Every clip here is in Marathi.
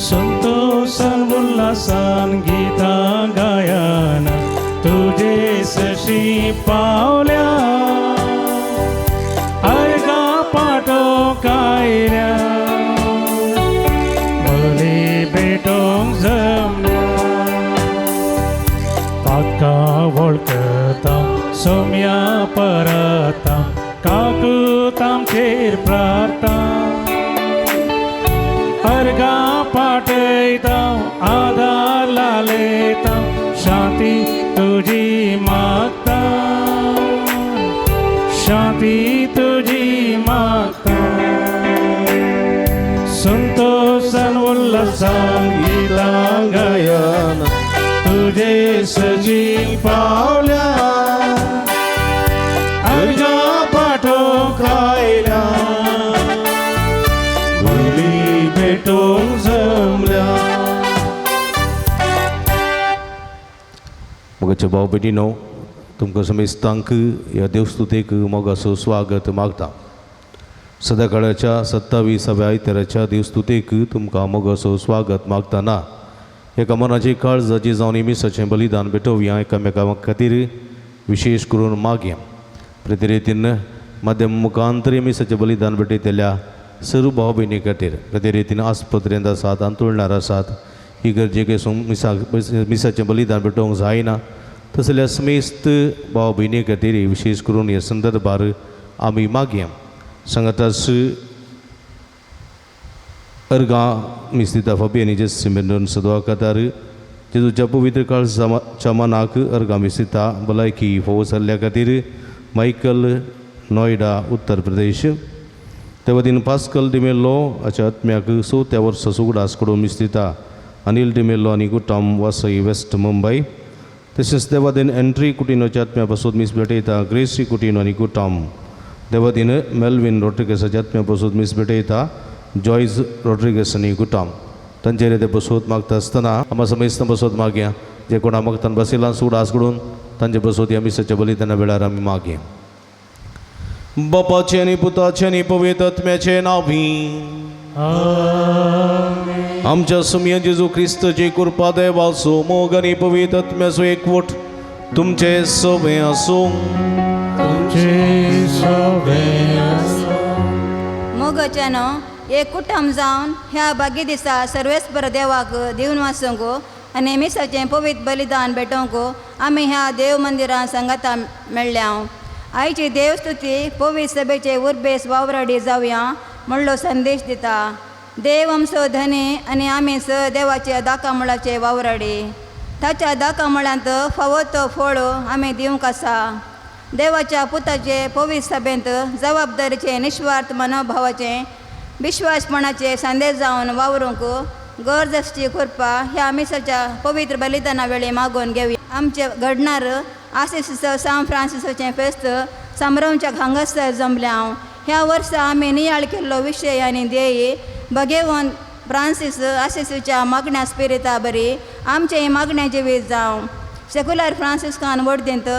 संतोषान उल्हासान गीता गायन तुझे सशी पावल्या अर्गा पाठो कायल्या भले भेटोंक जमल्या पातका वळखता सोम्या परता काकुताम चेर प्रार्था अर्गा पाठयता आधार लालेता शांती तुझी मागता शांती तुझी मागता संतोषान उल्हासान गीता गायन तुझे सजी पावल्या अर्गा पाठो खायला भेटोंक जमल्या. मोगाचे भाव भयणीनो तुमकां समेस्तांक ह्या देवस्तुतेक मोगाचो स्वागत मागता. सदाकाळाच्या 27व्या आयताराच्या देवस्तुतेक तुमकां मोगाचो स्वागत मागतना एका मनाची काळजाची जावन इमिसाचें बलिदान भेटोवया एकामेका खातीर विशेष करून मागया. प्रतिरितीन माध्यम मुखांतर इमिसाचें बलिदान भेटयतल्या सर्व भाव भयणी खातीर प्रते रितीन आस्पत्रेंत आसात अंतुळणार आसात ही गरजेक मिसाचें बलिदान भेटोवंक जायना तसल्या समेस्त भाव भयणी खातीर विशेष करून ह्या संदर्भार आमी मागया. सांगातास अर्गा मिस्तिता फाबियानीचे सिमेंडन सदवा कातार जेजूच्या पवित्र काळच्या मनाक अर्गा मिस्तिता भलायकी फोव जाल्ल्या खातीर मायकल नोयडा उत्तर प्रदेश त्या वतीन पास्कल डिमेल्लो हाच्या आत्म्याक 100 वर्सां सुगडास कडून मिस्तिता अनिल डिमेल्लो आनी कुटुंब वासई वेस्ट मुंबय तशेंच त्या वतीन एंट्री कुटिनोच्या आत्म्या पासून मीस भेटयता ग्रेसी कुटिनो आनी कुटुंब त्या वतीन मेल्विन रॉड्रिगेसाच्या आत्म्या पासून मीस भेटयता जॉयस रॉड्रिगेस आनी कुटुंब तांचेर ते बसोत मागता आसतना आमी समेस्त बसोत मागया जे कोणा मागतान बसिलां सुगडास कडून तांचे बसोत ह्या मिसाच्या बलिदाना वेळार आमी मागया. बापाचे आणि पुताचे आणि पवित्र आत्म्याचे नावी आमेन. आमच्या सुम्य जेजू ख्रिस्ताची कृपा देवाचो मोग आणि पवित्र आत्म्याचो एकवट तुमचे सोबे आसूं मोगच्यानो एक कुटुंब जावन ह्या भाग्य दिसा सर्वेस्पर देवाक दिवन वाचूंक आनी मिसाचें पवित्र बलिदान भेटोवंक आमी ह्या देव मंदिरांत संगता मेळ्ळ्या. आयची देवस्तुती पवित्र सभेचे उर्बेस वावराडी जावया म्हणलो संदेश दिता. देव आमचो धनी आनी आमी स देवाच्या दाकामळाचे वावराडी ताच्या दाकामळांत फावो तो फळ आमी दिवंक आसा. देवाच्या पुताचे पवित्र सभेंत जबाबदारीचे निस्वार्थ मनोभावाचे विश्वासपणाचे संदेश जावन वावरूंक गरज आसची कृपा ह्या मिसाच्या पवित्र बलिदाना वेळी मागून घेवया. आमचे घडणार आसिस सांत फ्रांसिसाचें फेस्त समारंभाच्या हांगासर जमल्या. ह्या वर्सा आमी नियाळ केल्लो विशय आनी ध्येय भगेवन फ्रांसीस आसिसाच्या मागण्या स्पिरिता बरी आमचे मागण्या जिवीत जावं. सेक्युलर फ्रांसिस्कान वर्देंत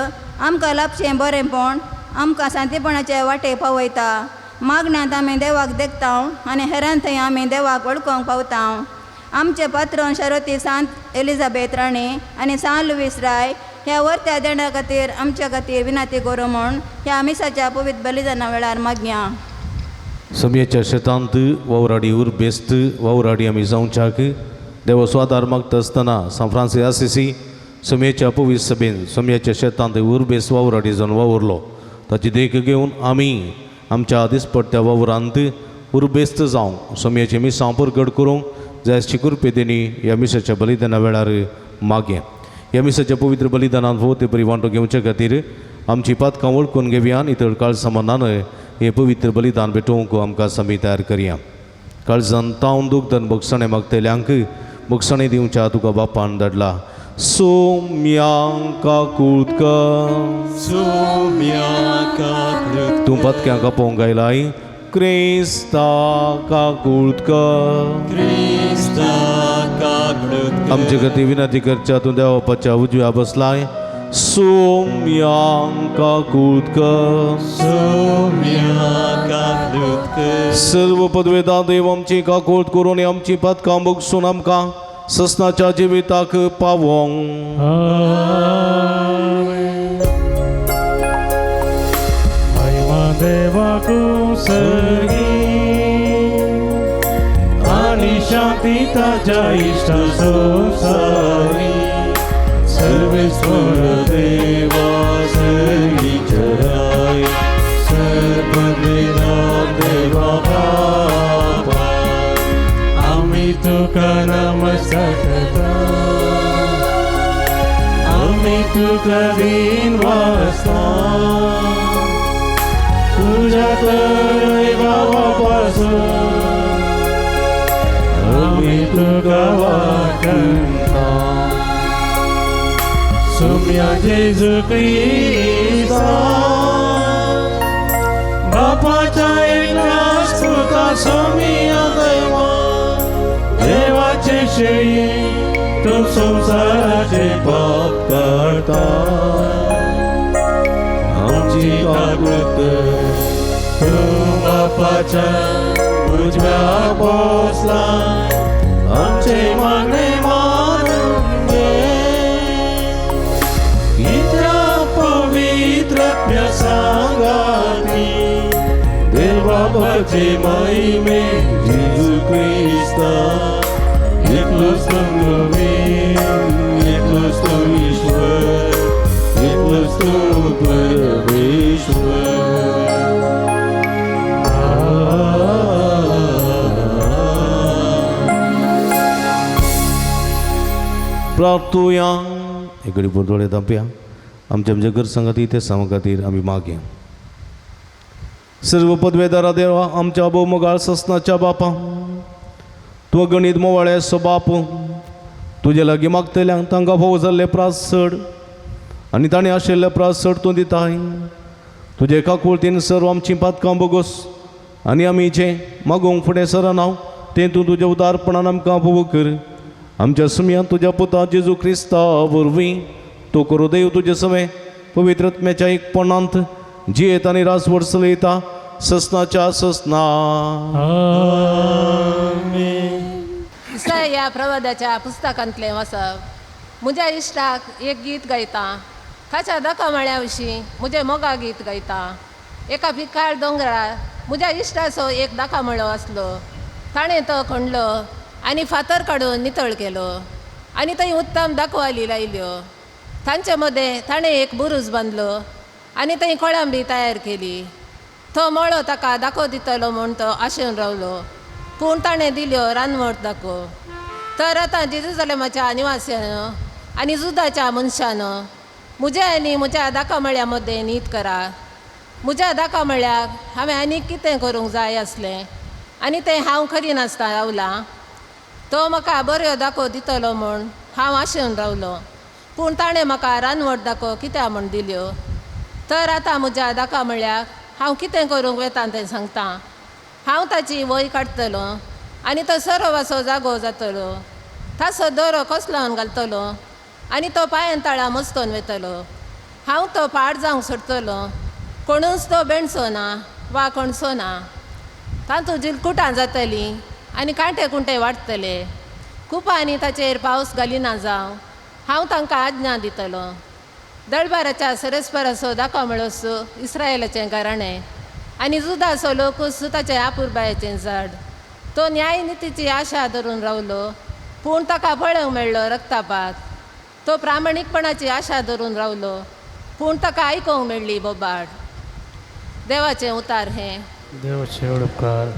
आमकां लाभचें बरेंपण आमकां शांतीपणाचे वाटे पावयता. मागण्यांत आमी देवाक देखता आनी हेरां थंय आमी देवाक वळखोवंक पावता. आमचे पात्रोन शारोती सांत एलिझाबेथ राणी आनी सांत लुईस राय ह्या वर्त्या देणा खातीर आमच्या खातीर विनंती करूं म्हूण ह्या मिसाच्या पवित्र बलिदाना वेळार मागया. समयाच्या शेतांत वावराडी उर्बेस्त वावराडी आमी जावच्याक देव स्वादार मागता आसतना सांत फ्रांसीस आसिसी समयाच्या पवित्र सभेन समयाच्या शेतांत उर्बेस्त वावराडी जावन वावरलो. ताची देख घेवन आमी आमच्या दिसपट्ट्या वावरांत उर्बेस्त जावंक समयाचे मिसां परगट करूंक जाय आसची कृपा तेणी ह्या मिसाच्या बलिदाना वेळार मागया. ह्या मिसाच्या पवित्र बलिदानांत हो ते बरी वांटो घेवचे खातीर आमची पातकां वळखून घेवया आनी नितळ काळजान हे पवित्र बलिदान भेटोवंक आमकां समी तयार करया. काळजान तावन दुखदान बक्षणे मागतल्यांक बक्षणे दिवच्या तुका बापान धाडला. सोम्यांका कुळका तूं पत्क्यांका पोंगायलाय क्रिस्ताका कुळका आमचे खातीर विनंती करच्या तूं देवाच्या उजव्या बसलाय सोम्यांका कुळका सर्व पदवेदार देव आमची काकूळट करून आमची पदकां बगसून आमकां ससनाच्या जिविताक पावोंक देवाकू सर्गी आणि शांती ताच्या इष्ट संसारी सर्वेश्वर देवा सर्गी चराय सर्वदेवा देवा बाबा आम्ही तुका नमस्कार आम्ही तुका दिन वास्ता तुझ्या दैवापासून आम्ही तुका वाकणता सोम्या जेजू ख्रिस्ता बापाच्या एकल्यास तुका सोम्या देवा देवाचे शेळी तू संसाराचे पाप करता आमची काकूळट तू बापाच्या उजव्या बसला आमचे मागणे मानून घे इतल्या पवित्र सांगाती देवाचे महिमे जेजू ख्रिस्ता एकलोच तंगवीर एकलोच तो ईश्वर एकलोच तो परमेश्वर प्रार्थुया एक घडी दोळे धांपया आमच्या घर संगती ते सामा खातीर आमी मागया सर्व पदवेदारा देवा आमच्या भोवमोगाळ ससनाच्या बापा तूं गणित मोवाळे सो बाप तुजे लागीं मागतल्यांक तांकां फोव जाल्ले प्रास चड आनी ताणें आशिल्ले प्रास चड तूं दिताय तुजे काकूळटीन सर्व आमची पातकां बोगोस आनी आमी जें मागोवंक फुडें सरना तें तूं तुज्या उदारपणान आमकां फोव कर आमच्या सुमयांत तुज्या पुता जेजू क्रिस्ता वरवीं तूं करूं देव तुजे सवे पवित्रत्म्याच्या एकपणांत जियेत आनी रासवड चलयता ससनाच्या ससना इसाया प्रवादाच्या पुस्तकांतलें वचप म्हज्या इश्टाक एक गीत गायता खाच्या दाखोवळ्या विशीं म्हजें मोगा गीत गायता एका पिकाळ दोंगरार म्हज्या इश्टाचो एक दाखोवळो आसलो ताणें तो खणलो आनी फातर काडून नितळ केलो आनी थंय उत्तम दाखवाली लायल्यो तांचे मदें ताणें एक बुरूज बांदलो आनी थंय कोळंबी तयार केली तो मळो ताका दाखो दितलो म्हूण तो आशेवन रावलो पूण ताणें दिल्यो रानवट दाखो तर आतां जेरुसलेमाच्या निवास्यानो आनी जुदाच्या मनशानो म्हजे आनी म्हज्या दाखोवळ्या मदें न्हीद करा म्हज्या दाखोवळ्याक हांवें आनीक कितें करूंक जाय आसलें आनी तें हांव खरी नासता रावलां तो म्हाका बऱ्यो दाखो दितलो म्हूण हांव आशेवन रावलो पूण ताणें म्हाका रानवट दाखो कित्याक म्हूण दिल्यो तर आतां म्हज्या दाखोवळ्याक हांव कितें करूंक वेता तें सांगता हांव ताची वय काडटलो आनी तो सरवासो जागो जातलो ताचो दोरो कसलावन घालतलो आनी तो पांयां ताळा मस्तोन वेतलो हांव तो पाड जावंक सोडटलो कोणूच तो बेणसो ना वा कोणसो ना तातूंत जिलकुटां जातलीं आनी कांटे कुंटे वाडटले कुपां आनी ताचेर पावस घालिना जावं हांव तांकां आज्ञा दितलो दळबाराच्या सरस्पराचो दाखोवळोस इस्रायलाचें घराणें आनी जुदाचो लोकूस ताचे आपुरबायेचें झाड तो न्याय नितीची आशा धरून रावलो पूण ताका पळोवंक मेळ्ळो रक्तापात तो प्रामाणीकपणाची आशा धरून रावलो पूण ताका आयकोंक मेळ्ळी बोबाड देवाचें उतार हें देवाचे उपकार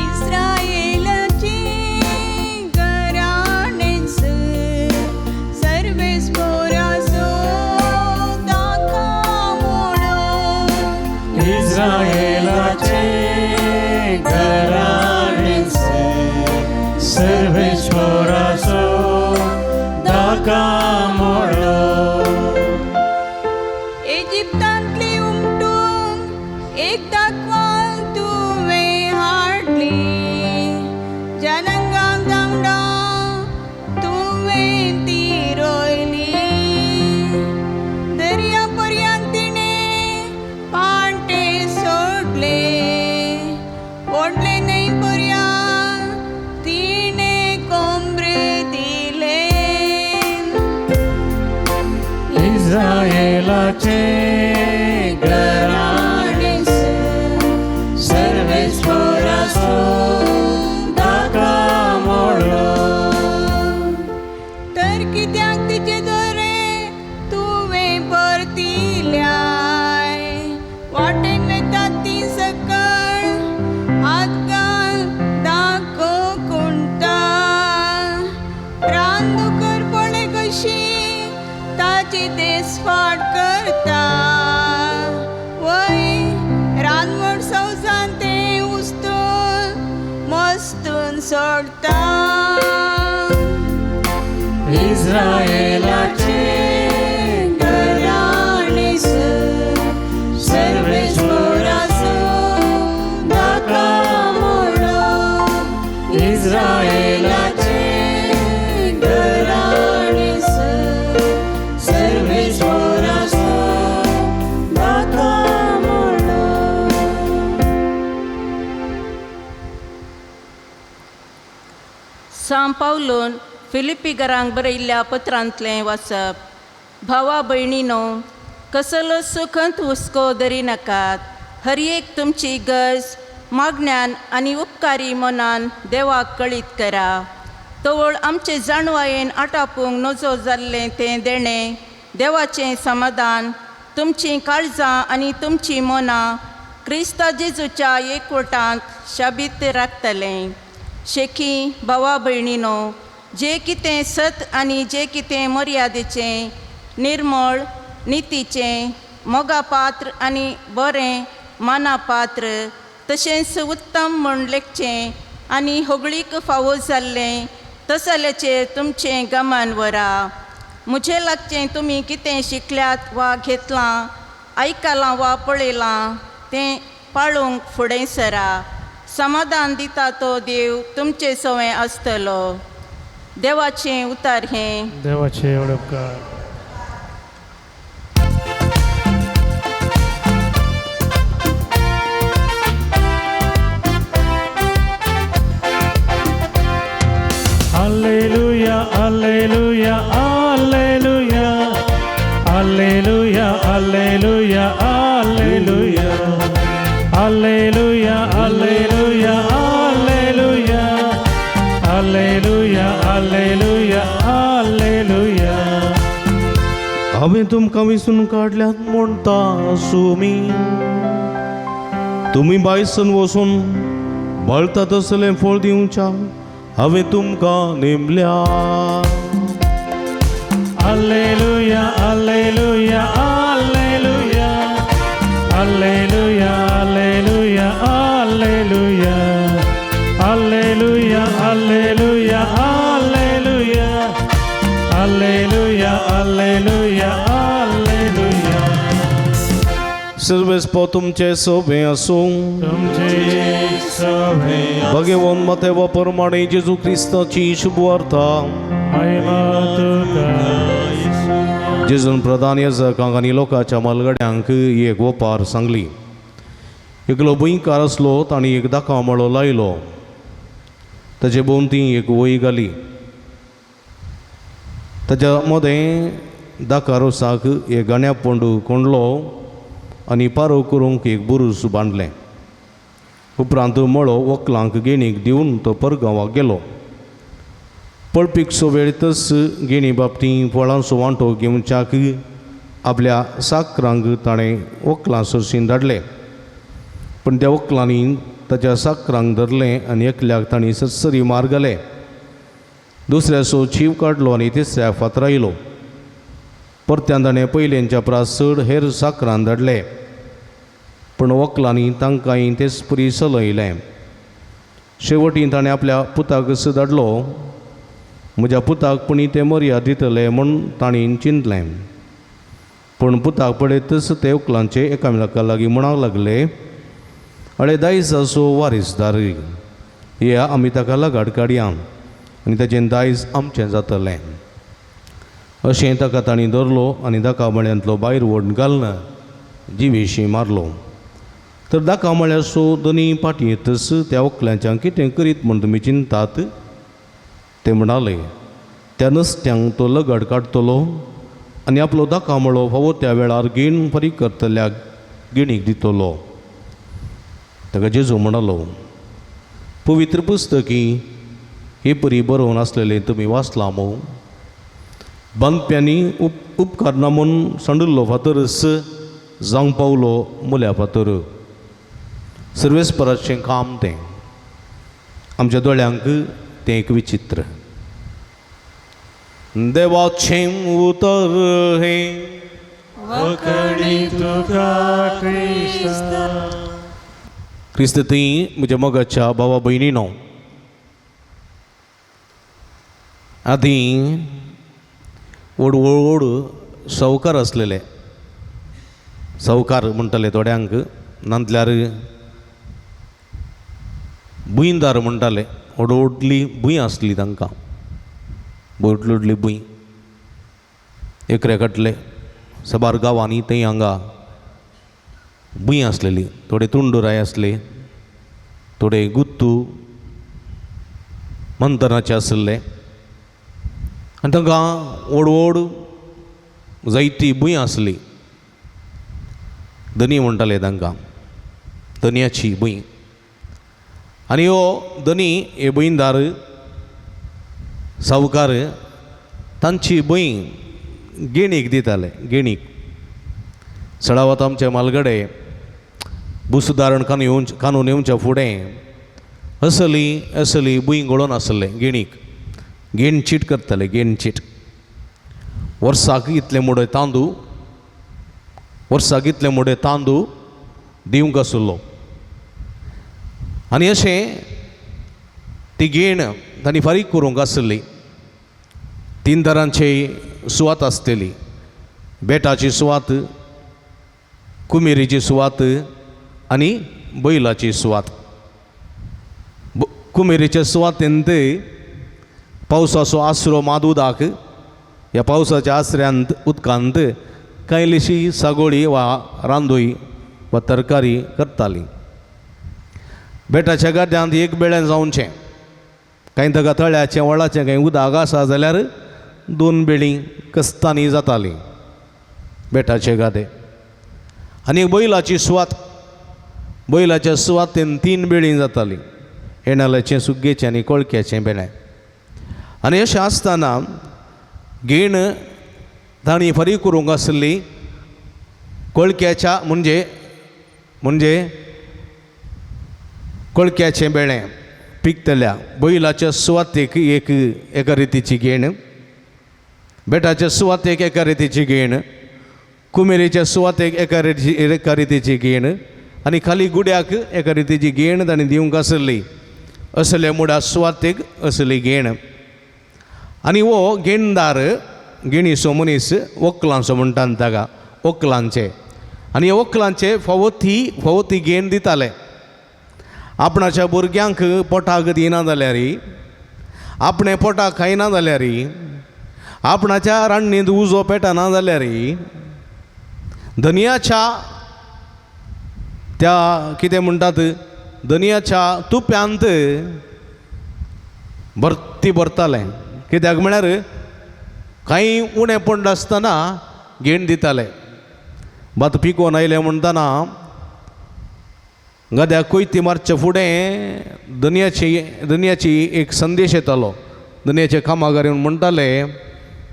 इस्रायेलची घराणे इस्रायेलाचे घराणेचे सर्वेश्वराचो दाका मोळो इजिप्तांतली उमटून एक दाखवाल तुवें हाडली जनांगांक धांवडा तुवें ती रोयली दर्या पर्यंत तिणें पांटे सोडले व्हडले न्हंय पर्यंत तिणें कोंबरे दिले इस्रायेलाचे घराणेचे सर्वेश्वराचो दाका मोळो तर कित्याक तिचे दोरे तुवें परतिल्याय वाटेन वेतात ती सकळ हातगाल दाखो कुंटा रानदुकर पळे कशी ताची देसफाट करता वय रानवट संवसार तें उस्तून मस्तून सोडता इस्रायेलाचे घराणेचे सर्वेश्वराचो दाका मोळो इस्रायेलाचे घराणेचे सर्वेश्वराचो दाका मोळो सांत पावलोन फिलिपिकरांक बरयल्ल्या पत्रांतलें वाचप भावा भयणीनो कसलो सुखंत हुस्को धरी नाकात हर एक तुमची गरज मागण्यान आनी उपकारी मनान देवाक कळीत करा तवळ आमचे जाणवायेन आटापूंक नजो जाल्लें तें देणें देवाचें समाधान तुमचीं काळजां आनी तुमचीं मनां क्रिस्ता जेजूच्या एकवटांत शाबीत राखतलें शेखी भावा भयणीनो जे कितें सत आनी जे कितें मर्यादेचें निर्मळ नितीचें मोगापात्र आनी बरें मानापात्र तशेंच उत्तम म्हण लेखचें आनी होगळीक फावो जाल्लें तसल्याचेर तुमचें गमन व्हरा म्हजें लागचें तुमी कितें शिकल्यात वा घेतलां आयकलां वा पळयलां तें पाळूंक फुडें सरा समाधान दिता तो देव तुमचे सवय आसतलो देवाचें उतार हें देवाचे उपकार Alleluia, alleluia, alleluia, alleluia, alleluia, alleluia, alleluia, alleluia, alleluia, alleluia, alleluia, alleluia. हांवें तुमकां विसरून काडल्यात म्हणटा सुमी तुमी बायसन वचून बळटा तसलें फळ दिवच्या हांवें तुमकां नेमल्या Alleluia, alleluia, alleluia, alleluia, alleluia, alleluia, alleluia, alleluia, alleluia, alleluia, alleluia, alleluia. Sarves तुमचे सोबे आसूं तुमचे सभे भगवान मतेवा प्रमाणे जेजू क्रिस्ताची शुभ वार्ता महिमा तुका जेजून प्रधान याजकांक आनी लोकांच्या मालगड्यांक एक वपार सांगली एकलो भुंयकार आसलो ताणी एक दाखा मळो लायलो ताचे भोंवती एक वय घाली ताच्या मदें दाका रोसाक एक गण्या पोंडू कोंडलो आनी पारो करूंक एक बुरूस बांदलें उपरांत मळो व्हंकलांक गेणीक दिवन तो परगांवाक गेलो पळपीकसो वेळीतच गेणी बाबतीं फळांचो वांटो घेवच्याक आपल्या साकरांक ताणें व्हंकलां सरशीन धाडलें पण त्या व्हंकलांनी ताच्या साकरांक धरलें आनी एकल्याक तांणी सत्सरी मार घाले दुसऱ्याचो जीव काडलो आनी तिसऱ्या फातर आयलो परत्यान ताणें पयलेंच्या परस चड हेर साकरांक धाडले पूण वकिलांनी तांकांय तेच परी सलयलें. शेवटीं ताणें आपल्या पुताक धाडलो. म्हज्या पुताक पुणी तें मर्याद दितलें म्हूण ताणीं चिंतलें. पूण पुताक पळयतच ते वकिलांचे एकामेका लागीं म्हणूंक लागले, अळे दायज असो वारीसदार, या आमी ताका लागाड काडया आनी ताचें दायज आमचें जातलें. अशें ताका ताणीं धरलो आनी दाकामळ्यांतलो भायर व्हरून घालन जिवेशी मारलो. तर दाकामळ्याचो दोनी पाटी येतच त्या वकिलांच्या कितें करीत म्हूण तुमी चिंतात? ते म्हणाले, त्या नुस्त्यांक तो लगाड काडटलो आनी आपलो दाकामळो फावो त्या वेळार घेण फारीक करतल्या गिणीक दितलो. ताका जेजू म्हणालो, पवित्र पुस्तकी हे परी बरोवन आसलेलें तुमी वाचलां मो? बांदप्यांनी उपकार ना म्हूण सांडिल्लो फातरच जावंक पावलो मुल्या फातर. सर्वेस्पराचें काम तें. आमच्या दोळ्यांक तें एक विचित्र. देवाचें उतर हे वखणी तुका क्रिस्ता. क्रिस्त ती म्हज्या मोगाच्या भावा भयणीनो, आदीं व्हड सावकार आसलेले. सावकार म्हणटाले थोड्यांक, नातल्यार भुंयदार म्हणटाले. व्हडली भुंय आसली तांकां, व्हडली भुंय. एकरे कटले साबार गांवांनी थंय हांगा भुंय आसलेली. थोडे तुंडुराय आसले, थोडे गुत्तू मंथनाचे आसले. आनी तांकां व्हड जायती भुंय आसली. धनी म्हणटाले तांकां, धनयाची भुंय. आनी हो धनी, हे भुंयदार सावकार तांची भुंय गेणीक दिताले. गेणीक सडावत आमचे म्हालगडे भूसुदारण कानून येवच्या फुडें असली भुंय गळोवन आसले गेणीक. गेण चीट करताले, गेण चीट. वर्साक इतले मोडे तांदूळ दिवंक आसलो. आनी अशें ती गेण तांणी फारीक करूंक आसली. 3 तरांची सुवात आसतली. बेटाची सुवात, कुमेरीची सुवात आनी बैलाची सुवात. कुमेरीच्या सुवातेंत पावसाचो आसरो माद उदाक, ह्या पावसाच्या आसऱ्यांत उदकांत कायलीशी सागोळी वा रांदोळी वा तरकारी करतालीं. बेटाच्या गाद्यांत एक बेळें जावचें. कांय ताका तळ्याचें वळाचें कांय उदक आसा जाल्यार 2 बेळीं कस्तांनी जातालीं बेटाचे गादे. आनी बैलाची सुवात, बैलाच्या सुवातेन 3 बेळीं जातालीं. येणाल्याचें, सुग्गेचें आनी कोळक्याचें बेळें. आनी अशें आसतना गेण तांणी फारीक करूंक आसली. कोळक्याच्या म्हणजे कोळक्याचें बेळें पिकतल्या. बैलाच्या सुवातेक एका रितीची गेण, बेटाच्या सुवातेक एका रितीची गेण, कुमेरीच्या सुवातेक एका रितीची गेण आनी खाली गुड्याक एका रितीची गेण ताणें दिवंक आसली. असले मुडा सुवातेक असली गेण. आनी हो गेणदार, गेणीचो मनीस वकिलांचो म्हणटात ताका, वकिलांचे. आनी ह्या वकिलांचे फावो ती गेण दिताले. आपणाच्या भुरग्यांक पोटाक दिना जाल्यार, आपणें पोटाक खायना जाल्यार, आपणाच्या रान्नींत उजो पेटना जाल्यार, धनयाच्या त्या कितें म्हणटात, धनयाच्या तुप्यांत भरती भरताले. कित्याक म्हळ्यार कांय उणें पडना आसतना गेण दिताले. भात पिकोवन आयले म्हणटना गद्याक कोयती मारचे फुडें धनयाची एक संदेश येतालो. धनयाचे कामागार येवन म्हणटाले,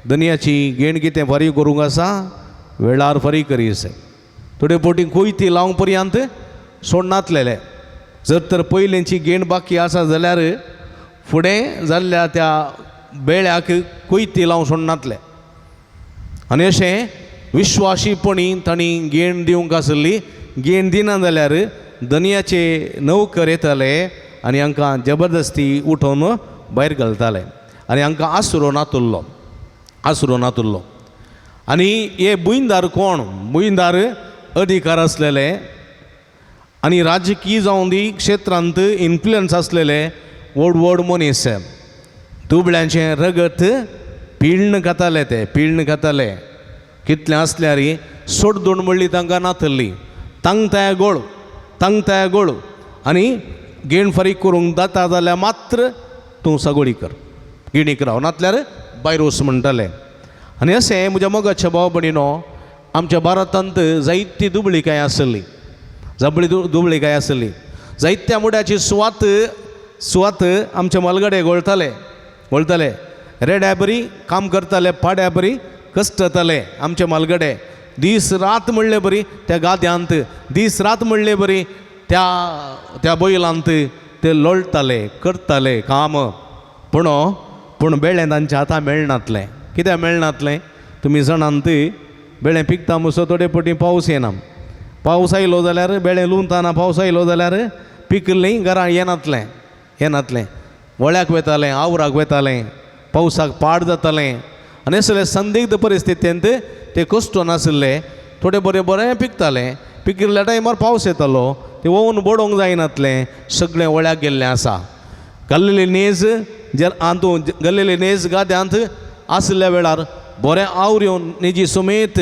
धनयाची गेण कितें फारीक करूंक आसा, वेळार फारीक करीस. थोडे फावटी कोयती लावंक पर्यंत सोडनातलेले. जर तर पयलींची गेण बाकी आसा जाल्यार फुडें जाल्ल्या त्या बेळ्याक कोयती लावंक सोडनातले. आनी अशें विश्वासीपणी तांणी गेण दिवंक आसली. गेण दिना जाल्यार दनयाचे नौकर येताले आनी हांकां जबरदस्ती उठोवन भायर घालताले आनी हांकां आसुरोन हातुरलो आनी हे बुईंदार कोण बुईंदार अधिकार असलेले आनी राजकीय जावं दी क्षेत्रांत इन्फ्लुयन्स असलेले व्हड मनीस दुबळ्यांचें रगत पिळण खाताले कितलें असल्यार सोड दोन म्हणली तांकां नातल्ली तांग तया गोळ आनी गेण फारीक करूंक जाता जाल्यार मात्र तूं सगोळी कर गिणीक राव नातल्यार भायर वच म्हणटाले आनी अशें म्हज्या मोगाच्या भाव भयणीनो आमच्या भारतांत जायती दुबळीकाय आसली दुबळीकाय आसली जायत्या मुड्याची सुवात आमचे मलगडे गोळताले रेड्या बरी काम करताले पाड्या बरी कश्टताले आमचे मलगडे दीस रात म्हणले बरी त्या गाद्यांत दीस रात म्हणले बरी त्या बैलांत ते लोळटाले करताले काम पूण बेळें तांच्या हातां मेळनातलें कित्याक मेळनातलें तुमी जाणांत बेळें पिकता म्हणसर थोडे फावटी पावस येना पावस आयलो जाल्यार बेळें लुंवताना पावस आयलो जाल्यार पिकल्लीं घरां येनातलें वळ्याक वेतालें आवराक वेतालें पावसाक पाड जातालें आनी असले संदिग्ध परिस्थितींत ते कश्ट नाशिल्ले थोडे बरें पिकिल्ल्या टायमार पावस येतालो ते वोवन बडोवंक जायनातलें सगळें वळ्याक गेल्लें आसा घाल्लेली नेज गाद्यांत आसल्या वेळार बरें आवऱ्यो नेजी समेत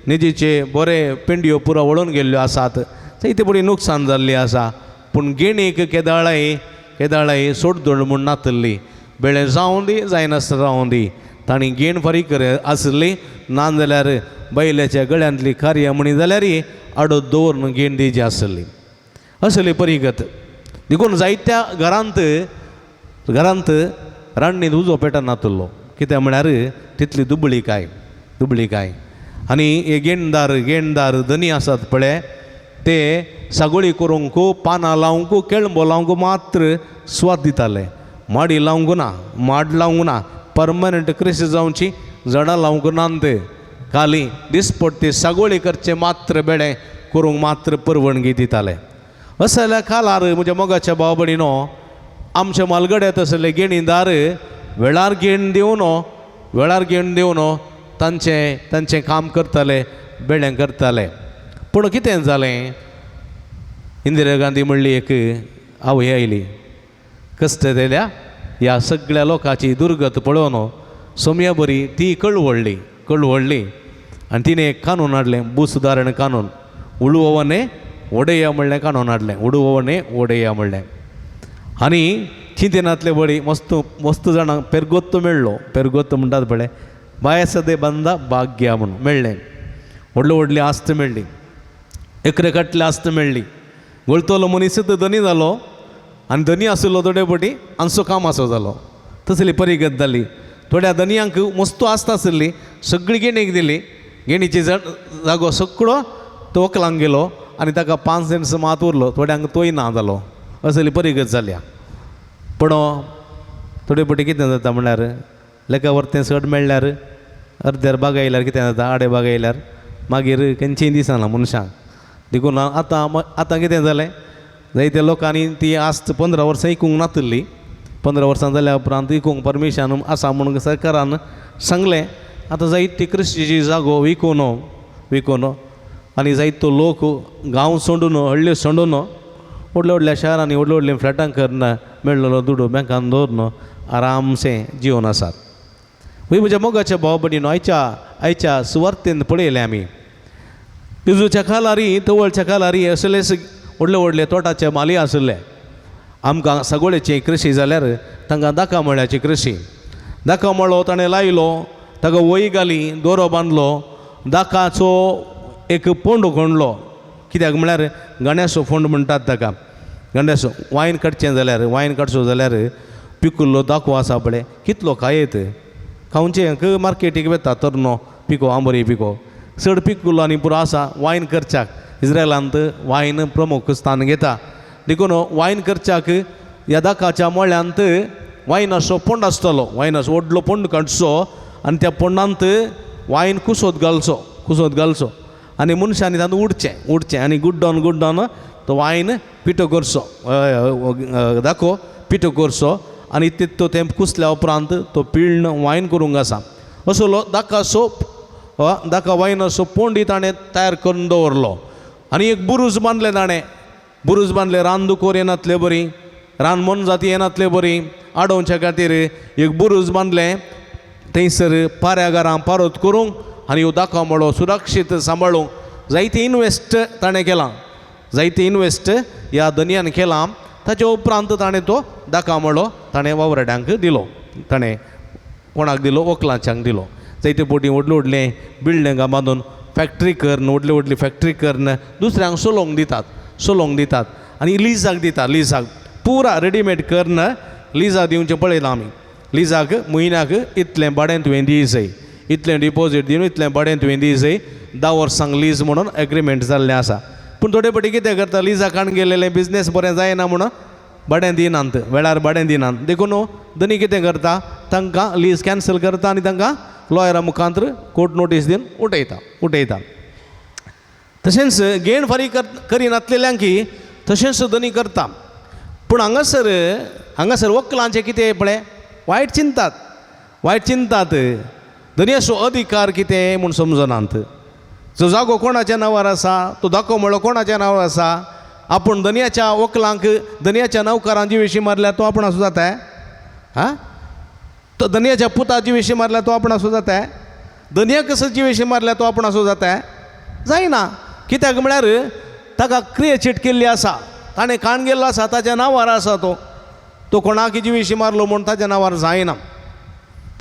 नेजीचे बरें पेंड्यो पुरो वळून गेल्ल्यो आसात जायते बरी नुकसाण जाल्ली आसा पूण गेणीक केदाळाय सोडदोड म्हूण नातल्ली बेळें जावं दी जायनासतना रावूं दी तांणी गेण फारीक कर आसली नाजाल्यार बैल्याच्या गळ्यांतली कार्य म्हणी जाल्यार आडत दवरून गेण दिवची आसली परिगत देखून जायत्या घरांत रान्नींत उजो पेटनातलो कित्याक म्हळ्यार तितली दुबळीकाय आनी हे गेणदार धनी आसात पळय ते सागोळी करूंक पानां लावंक केळंबो लावंक मात्र स्वाद दिताले माडी माड लावंक ना परमनंट कृषी जावची झाडां लावंक नांद खाली दिसपट्टी सागोळी करचे मात्र बेळें करूंक मात्र परवणगी दिताले असले जाल्यार कालार म्हज्या मोगाच्या भाव भयणीनो आमच्या मालगड्यात असले गेणीदार वेळार गेण दिवन तांचें काम करताले बेळें करताले पूण कितें जालें इंदिरा गांधी म्हणली एक आवय आयली कश्ट दिल्या ह्या सगळ्या लोकांची दुर्गत पळोवन सोम्या बरी ती कळवळ्ळी आनी तिणें एक कानून हाडलें भूसुदारण कानून उडोवणे ओडया म्हणलें कानून हाडलें ओडया म्हणलें आनी चिंतनातले बरी मस्त जाणांक पेरगोत्तो म्हणटात पळय बायसदे बंदा भाग्या म्हणून मेळ्ळें व्हडली आस्त मेळ्ळी एकरे कटले आस्त मेळ्ळी गोळतलो मनीस धनी जालो आनी धनी आशिल्लो थोडे फावटी आमचो काम असो जालो तसली परिगत जाली थोड्या धनयांक मस्त आस्त आशिल्ली सगळी गेणीक दिली गेणीची जागो सगळो तो व्हंकलांक गेलो आनी ताका 5 सेंट्स मात उरलो थोड्यांक तोय ना जालो असली परिगत जाल्या पूण थोडे फावटी कितें जाता म्हणल्यार लेका वर्तें चड मेळ्ळ्यार अर्द्यार बाग आयल्यार कितें जाता आडे बाग आयल्यार मागीर खंयचीय दिसना मनशांक देखून आतां कितें जालें जायत्या लोकांनी ती आस्त 15 वर्सां इकूंक नातल्ली 15 वर्सां जाल्या उपरांत इकूंक परमिशन आसा म्हणून सरकारान सांगलें आतां जायती कृषीची जागो विकून आनी जायतो लोक गांव सोडून हळ्ळ्यो सोडून व्हडल्या शारांनी व्हडल्या फ्लॅटांक करना मेळ्ळलो दुडो बँकान दवरून आरामशें जिवन आसात वय म्हज्या मोगाच्या भाव भयणीनो आयच्या सुवार्तेन पळयलें आमी पिजूच्या कालारी तवळच्या कालारी असले व्हडले तोटाचे माली आशिल्ले आमकां सगळेची कृशी जाल्यार तांकां दाका मळ्याची कृशी दाका मळो ताणें लायलो ताका वय घाली दोरो बांदलो दाकाचो एक पोंड खणलो कित्याक म्हळ्यार गण्याचो फोंड म्हणटात ताका गण्याचो वायन काडचो जाल्यार पिकुल्लो दाखो आसा पळय कितलो खायत खावचे मार्केटीक वेता तरनो पिको आंबरी पिको चड पिकुल्लो आनी पुरो आसा वायन करच्याक इज्रायलांत वायन प्रमुख स्थान घेता देखून वायन करच्याक ह्या दाकाच्या मळ्यांत वायनाचो पोंड आसतलो वायनाचो व्हडलो पोंड काडचो आनी त्या पोंडांत वायन कुसोत घालचो आनी मनशांनी तातूंत उडचें आनी गुड्डोन तो वायन पिठो करचो दाखो पिठो करचो आनी तो तें कुसल्या उपरांत तो पिळण वायन करूंक आसा असो दाका वायन असो पोंडी ताणें तयार करून दवरलो आनी एक बुरूज बांदलें ताणें बुरूज बांदलें रान दुकोर येनातलें बरी रान मन जाती येनातलें बरी आडोवच्या खातीर एक बुरूज बांदलें थंयसर पाऱ्या घरां पारोत करूंक आनी ह्यो दाखो मळो सुरक्षीत सांबाळूंक जायते इन्वेस्ट ताणें केलां जायते इन्वेस्ट ह्या दनयान केलां ताचे उपरांत ताणें तो दाखा मळो ताणें वावरड्यांक दिलो ताणें कोणाक दिलो वकलांच्यांक दिलो जायते पोटी व्हडलें बिल्डिंगां बांदून फॅक्टरी करन व्हडली फॅक्टरी करन दुसऱ्यांक सोलोंक दितात आनी लिजाक पुरा रेडीमेड करन लिजाक दिवचें पळयलां आमी लिजाक म्हयन्याक इतलें भाडें तुवें दिसय इतलें डिपॉजीट दिवन इतलें भाडें तुवें दिसय 10 वर्सांक लीज म्हणून एग्रीमेंट जाल्लें आसा पूण थोडे फावटी कितें करता लिजाकान गेलेलें बिजनेस बरें जायना म्हणून भाडें दिनात वेळार भाडें दिनात देखून धनी कितें करता तांकां लीज कॅन्सल करता आनी तांकां लॉयरा मुखांतर कोर्ट नोटीस दिवन उठयता तशेंच घेण फारीक करिनासलेल्यांकी तशेंच धनी करता पूण हांगासर वकिलांचें कितें पळय वायट चिंतात धनयाचो अधिकार कितें म्हूण समजनात जो जागो कोणाच्या नांवार आसा तो दाखो मळो कोणाच्या नांवार आसा आपूण धनयाच्या वकिलांक धनयाच्या नौकारांक जीवेशी मारल्यार तो आपण आसूं जाता तो धनयाच्या पुता जीवेशी मारल्यार तो आपण आसूं जाता धनया कसो जीवेशी मारल्यार तो आपण आसूं जाता जायना कित्याक म्हळ्यार ताका क्रिया चीट केल्ली आसा ताणें काण गेल्लो आसा ताच्या नांवार आसा तो कोणाक जीवेशी मारलो म्हूण ताच्या नांवार जायना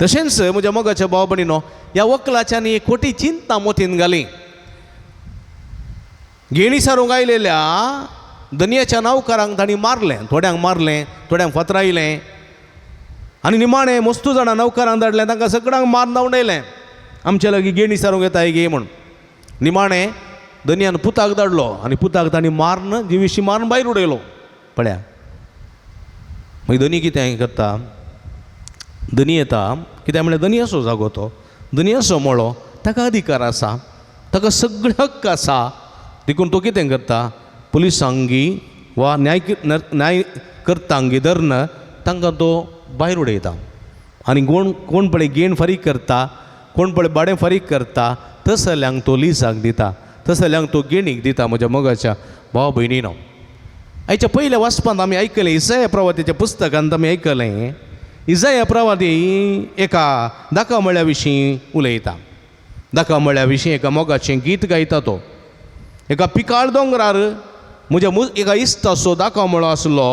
तशेंच म्हज्या मोगाच्या भाव भयणीनो ह्या वकिलाच्यांनी एक खोटी चिंता मोतीन घाली घेणी सारूंक आयलेल्या धनयाच्या नौकारांक तांणी मारलें थोड्यांक फतरायलें आनी निमाणें मस्तू जाणां नौकारांक धाडलें तांकां सगळ्यांक मारून उडयलें आमचे लागीं घेणी सारूंक येता गे म्हूण निमाणें धनयान पुताक धाडलो आनी पुताक तांणी मारून जिवीशी मारून भायर उडयलो पळया मागीर धनी कितें करता धनी येता कित्याक म्हळ्यार धनी असो जागो तो धनी असो मळो ताका अधिकार आसा ताका सगळे हक्क आसा देखून तो कितें करता पुलिसांगी वा न्याय करतांगी धरन तांकां तो भायर उडयता आनी कोण पळय घेण फारीक करता कोण पळय भाडें फारीक करता तसल्यांक तो लिजाक दिता तसल्यांक तो घेणीक दिता म्हज्या मोगाच्या भाव भयणीनो हाच्या पयल्या वाचपांत आमी आयकलें इसाया प्रवादीच्या पुस्तकांत आमी आयकलें इसाया प्रवादी एका दाखा विशीं उलयता दाखा विशीं एका मोगाचें गीत गायता तो एका पिकाळ दोंगरार एका इश्टाचो दाखा मळो आसलो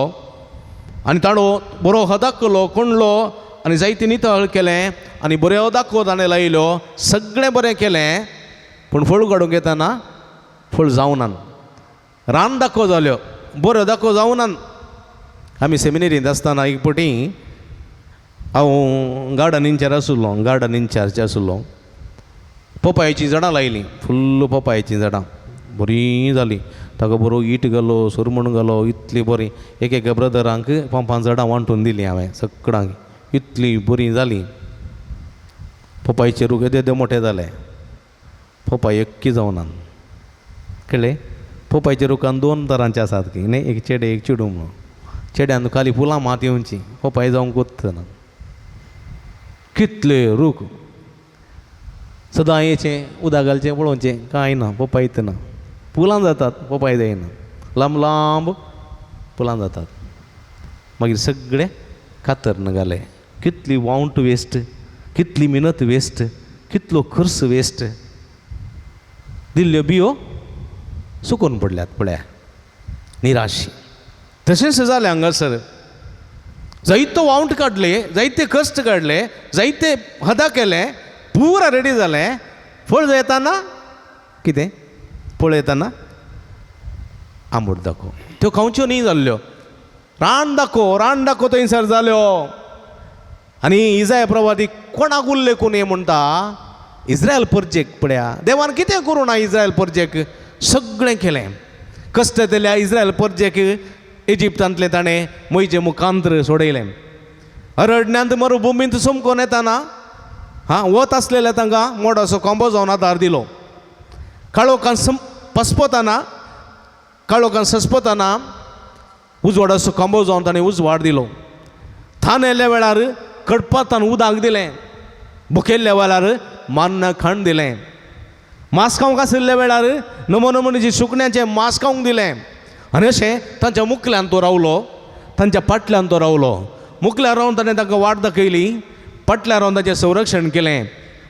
आनी ताणो बरो हदाकलो कोणलो आनी जायते नितळ केलें आनी बरो दाखो ताणें लायलो सगळें बरें केलें पूण फळ काडूंक येताना फळ जावनान रान दाखो जाल्यो बऱ्यो दाखो जावनान आमी सेमिनेरींत आसतना एक फावटी हांव गार्डन इन्चार्ज आसलो पोपायेचीं झाडां लायलीं फुल्ल पोपायेचीं झाडां बरीं जालीं ताका बरो ईट घालो सुरमण घालो इतली बरी एका ब्रदरांक 5 झाडां वांटून दिलीं हांवें सगळ्यांक इतली बरीं जालीं पोपायेचे रूख येदे मोठे जाले पोपाय एक्की जावनान कळ्ळें पोपायच्या रुखान 2 तरांचे आसात की न्ही एक चेडे एक चेडूं म्हणून चेड्यान खाली फुलां मात येवची पोपाय जावंक कोत्तना कितले रूख सदां येचें उदक घालचें पळोवचें कांय ना पोपाय येतना फुलां जातात पोपाय जायना लांब फुलां जातात मागीर सगळे कातरन घाले कितली वावंट वेस्ट कितली मिनत वेस्ट कितलो खर्च वेस्ट दिल्ल्यो बियो सुकून पडल्यात पळया निराशी तशेंच जालें हांगासर जायतो वावंट काडले जायते कश्ट काडले जायते हदा केले पुरा रेडी जालें फळ येताना कितें फळ येताना आंबट दाखो त्यो खावच्यो न्ही जाल्ल्यो रान दाखो थंयसर जाल्यो आनी इसाया प्रवादी कोणाक उल्लेखून हे म्हणटा इस्रायल परजेक पळया देवान कितें करूं ना इस्रायल परजेक सगळें केलें कश्ट केल्या इस्रायल परजेक इजिप्तांतलें ताणें मोयजे मुखांतर सोडयलें अरण्यांत मरुभुमींत सुमकोन येताना वत आसलेल्या तांकां मोडोसो कोंबो जावन आदार दिलो काळोखान सस्पताना उजवाडाचो खांबो जावन ताणें उजवाड दिलो. थान येयल्या वेळार कडपातान उदक दिलें. भुकेल्ल्या वेळार मान्न खण दिलें. मांस खावंक आशिल्ल्या वेळार नमोनमोनीची सुकण्याचें मांस खावंक दिलें. आनी अशें तांच्या मुखल्यान तो रावलो, तांच्या पाटल्यान तो रावलो. मुखल्यार रावन ताणें तांकां वाट दाखयली, पाटल्यार रावन ताचें संरक्षण केलें.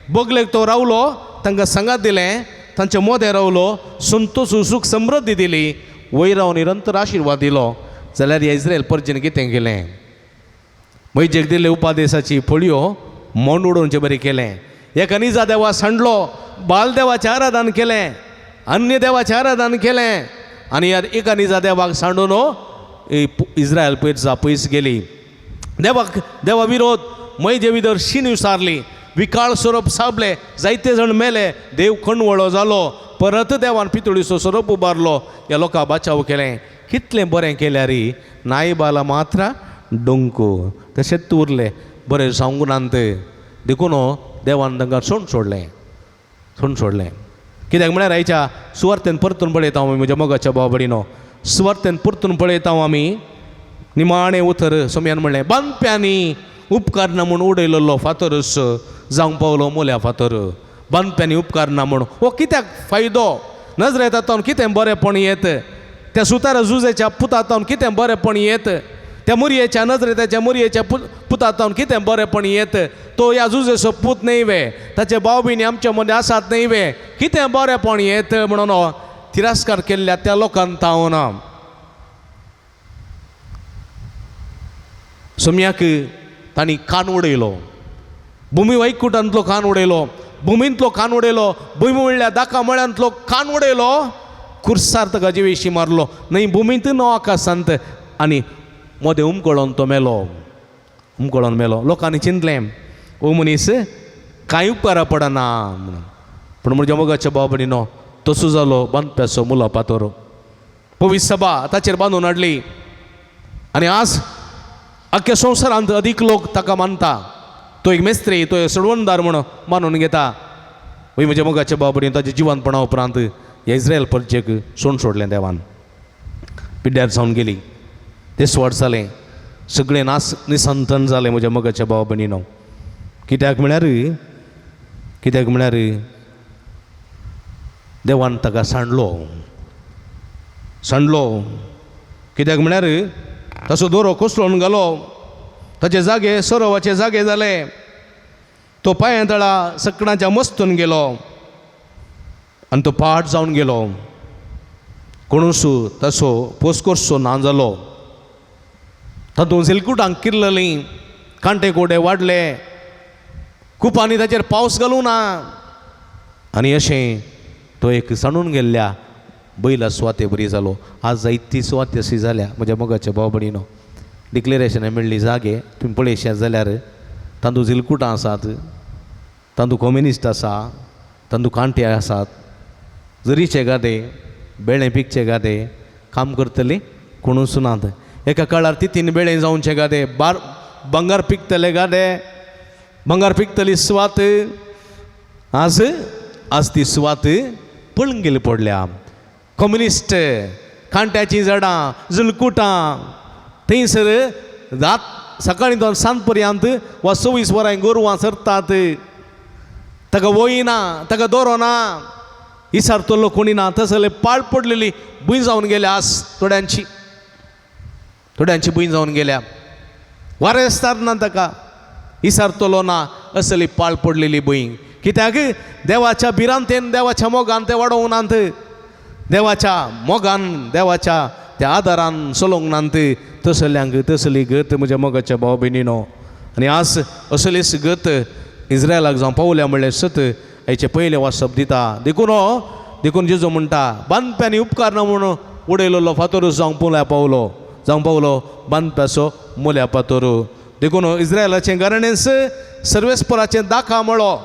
बगलेक तो रावलो, तांकां सांगात दिलें, तांचे मोदें रावलो, संतोश सुख समृद्धी दिली, वयर रावन निरंतर आशिर्वाद दिलो. जाल्यार ह्या इस्रायल परजेन कितें केलें? मैजेक दिल्ले उपादेशाची फळयो मोंड उडोवचें बरें केलें. एका निजा देवा सांडलो, बाल देवाचें आराधन केलें, अन्य देवाचें आराधन केलें, आनी ह्या एका निजा देवाक सांडून इस्रायल पयस गेली. देवा विरोध मैजे भितर शीन विसारली, विकाळ सोरोप साबले, जायते जण मेले, देव खणवळो जालो, परत देवान पितुळीचो सोरोप उबारलो, ह्या लोकां बचाव केलें. कितलें बरें केल्यार री नायबाला मात्र डोंको तशेंच उरलें. बरें सांगूनांत देखून देवान तांकां सोड सोडलें. कित्याक म्हळ्यार आयच्या सुवार्थेन परतून पळयता आमी म्हज्या मोगाच्या भाव भयणीनो, सुवार्थेन परतून पळयता आमी निमाणें उतर सोम्यान म्हणलें बांदप्यांनी उपकार ना म्हूण उडयलो फातरच जावंक पावलो मोल्या फातर. बांदप्यांनी उपकार ना म्हूण हो कित्याक फायदो? नजरेतावन कितें बरेंपण येत? त्या सुतार जुजेच्या पुतातावन कितें बरेंपण येत? त्या मुरयेच्या नजरेच्या मुरयेच्या पुतातावन कितें बरेंपण येत? तो ह्या जुजेचो पूत न्हयवे, ताचे भाव भयणी आमच्या मदीं आसात न्हयवे, कितें बरेंपण येत म्हणून तिरस्कार केल्ल्या त्या लोकांक तावन सोम्याक तांणी कान उडयलो. भुमी वैकुंठांतलो कान उडयलो, भुमींतलो कान उडयलो, भुमी म्हणल्यार दाका मळ्यांतलो कान उडयलो, खुर्सार ताका जिवेशी मारलो, न्हय भुमींत नो आकाशांत, आनी मोदें उमकळोन तो उमकळोन मेलो. लोकांनी चिंतलें ओ मनीस कांय उपकारा पडना म्हणून. पूण म्हज्या मोगाच्या भाव भयणीनो तसो जालो बांदप्याचो मुला पातोर. पवित्र सभा ताचेर बांदून हाडली, आनी आज अख्ख्या संवसारांत अदीक लोक ताका मानता. तो एक मेस्त्री, तो एक सडवणदार म्हणून मानून घेता. वय म्हज्या मोगाच्या भाव भयणी, ताच्या जिवनपणा उपरांत ह्या इस्रायल परजेक सोडलें देवान. पिड्ड्यार जावन गेली, ते स्वट जालें, सगळें निसंतन जालें म्हज्या मोगाच्या भाव भयणीनो. कित्याक म्हळ्यार देवान ताका सांडलो. कित्याक म्हळ्यार ताचो दोरो कोसळून गेलो, ताचे जागे सरोवाचे जागे जाले, तो पांया तळा सकणाच्या मस्तून गेलो, आनी तो पाट जावन गेलो. कोणूच ताचो पोसकोरसो ना जालो. तातूंत झिलकुटांक किरललीं, कांटे कोडे वाडले, कुपांनी ताचेर पावस घालूं ना, आनी अशें तो एक सांडून गेल्ल्या बैला सुवाते बरी जालो. आज जायती सुवाती अशी जाल्या म्हज्या मोगाच्या भाव भयणीनो. डिक्लेरेशनां मेळ्ळी जागे, तुमी पळयशात जाल्यार तांदूळ झिलकुटां आसात, तांदूळ कम्युनिस्ट आसा, तांदूळ कांटे आसात, जरीचे गादे, बेळे पिकचे गादे काम करतले कोणूच नात. एका काळार तितीन बेळे जावचे गादे, बंगार पिकतले गादे, बंगार पिकतली सुवात आज ती सुवात पळून गेली पडल्या. कम्युनिस्ट कांट्याची झाडां, झुलकुटां, थंयसर रात सकाळी दोन सांज पर्यंत वा 24 वरां गोरवां सरतात. ताका वयना, ताका दोरो ना, इसारतलो कोणी ना, तसले पाळ पडलेली भुंय जावन गेल्या. आज थोड्यांची भुंय जावन गेल्या. वारेस्तार ना, ताका इसारतलो ना, असली पाळ पडलेली भुंय. कित्याक देवाच्या भिरांतेन, देवाच्या मोगान ते वाडोवनात, देवाच्या मोगान, देवाच्या त्या आदारान चलोवंक नात. तसल्यांक तसली गत म्हज्या मोगाच्या भाव भयणीनो. आनी आज असलीच गत इस्रायलाक जावं पावल्या म्हणल्यार सत हेचे पयले वासप दिता. देखून जेजो म्हणटा बांदप्यांनी उपकार ना म्हणून उडयलो फातोर जावंक पावलो बांदप्याचो मोल्या पातोर. देखून इस्रायलाचें गार्डेन्स सर्वेस्पराचें दाखा मळो.